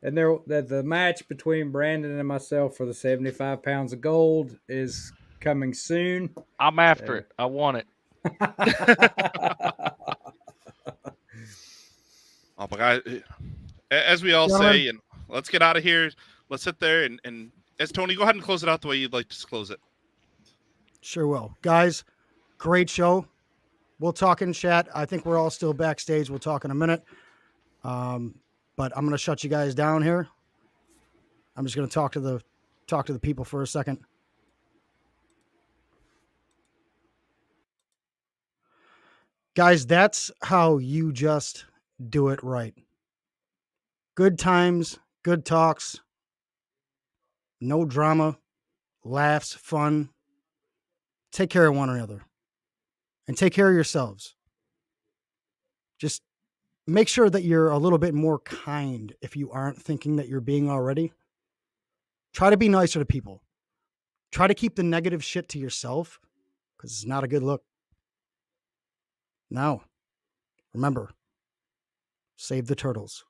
Speaker 3: the match between Brandon and myself for the 75 pounds of gold is coming soon.
Speaker 4: I'm after it. I want it.
Speaker 2: oh, but guys, as we all say, and let's get out of here. Let's sit there and as Tony, go ahead and close it out the way you'd like to close it.
Speaker 1: Sure will. Guys, great show. We'll talk in chat. I think we're all still backstage. We'll talk in a minute. But I'm going to shut you guys down here. I'm just going to talk to the people for a second. Guys, that's how you just do it right. Good times, good talks, no drama, laughs, fun. Take care of one another and take care of yourselves. Just make sure that you're a little bit more kind if you aren't thinking that you're being already. Try to be nicer to people. Try to keep the negative shit to yourself because it's not a good look. Now, remember, save the turtles.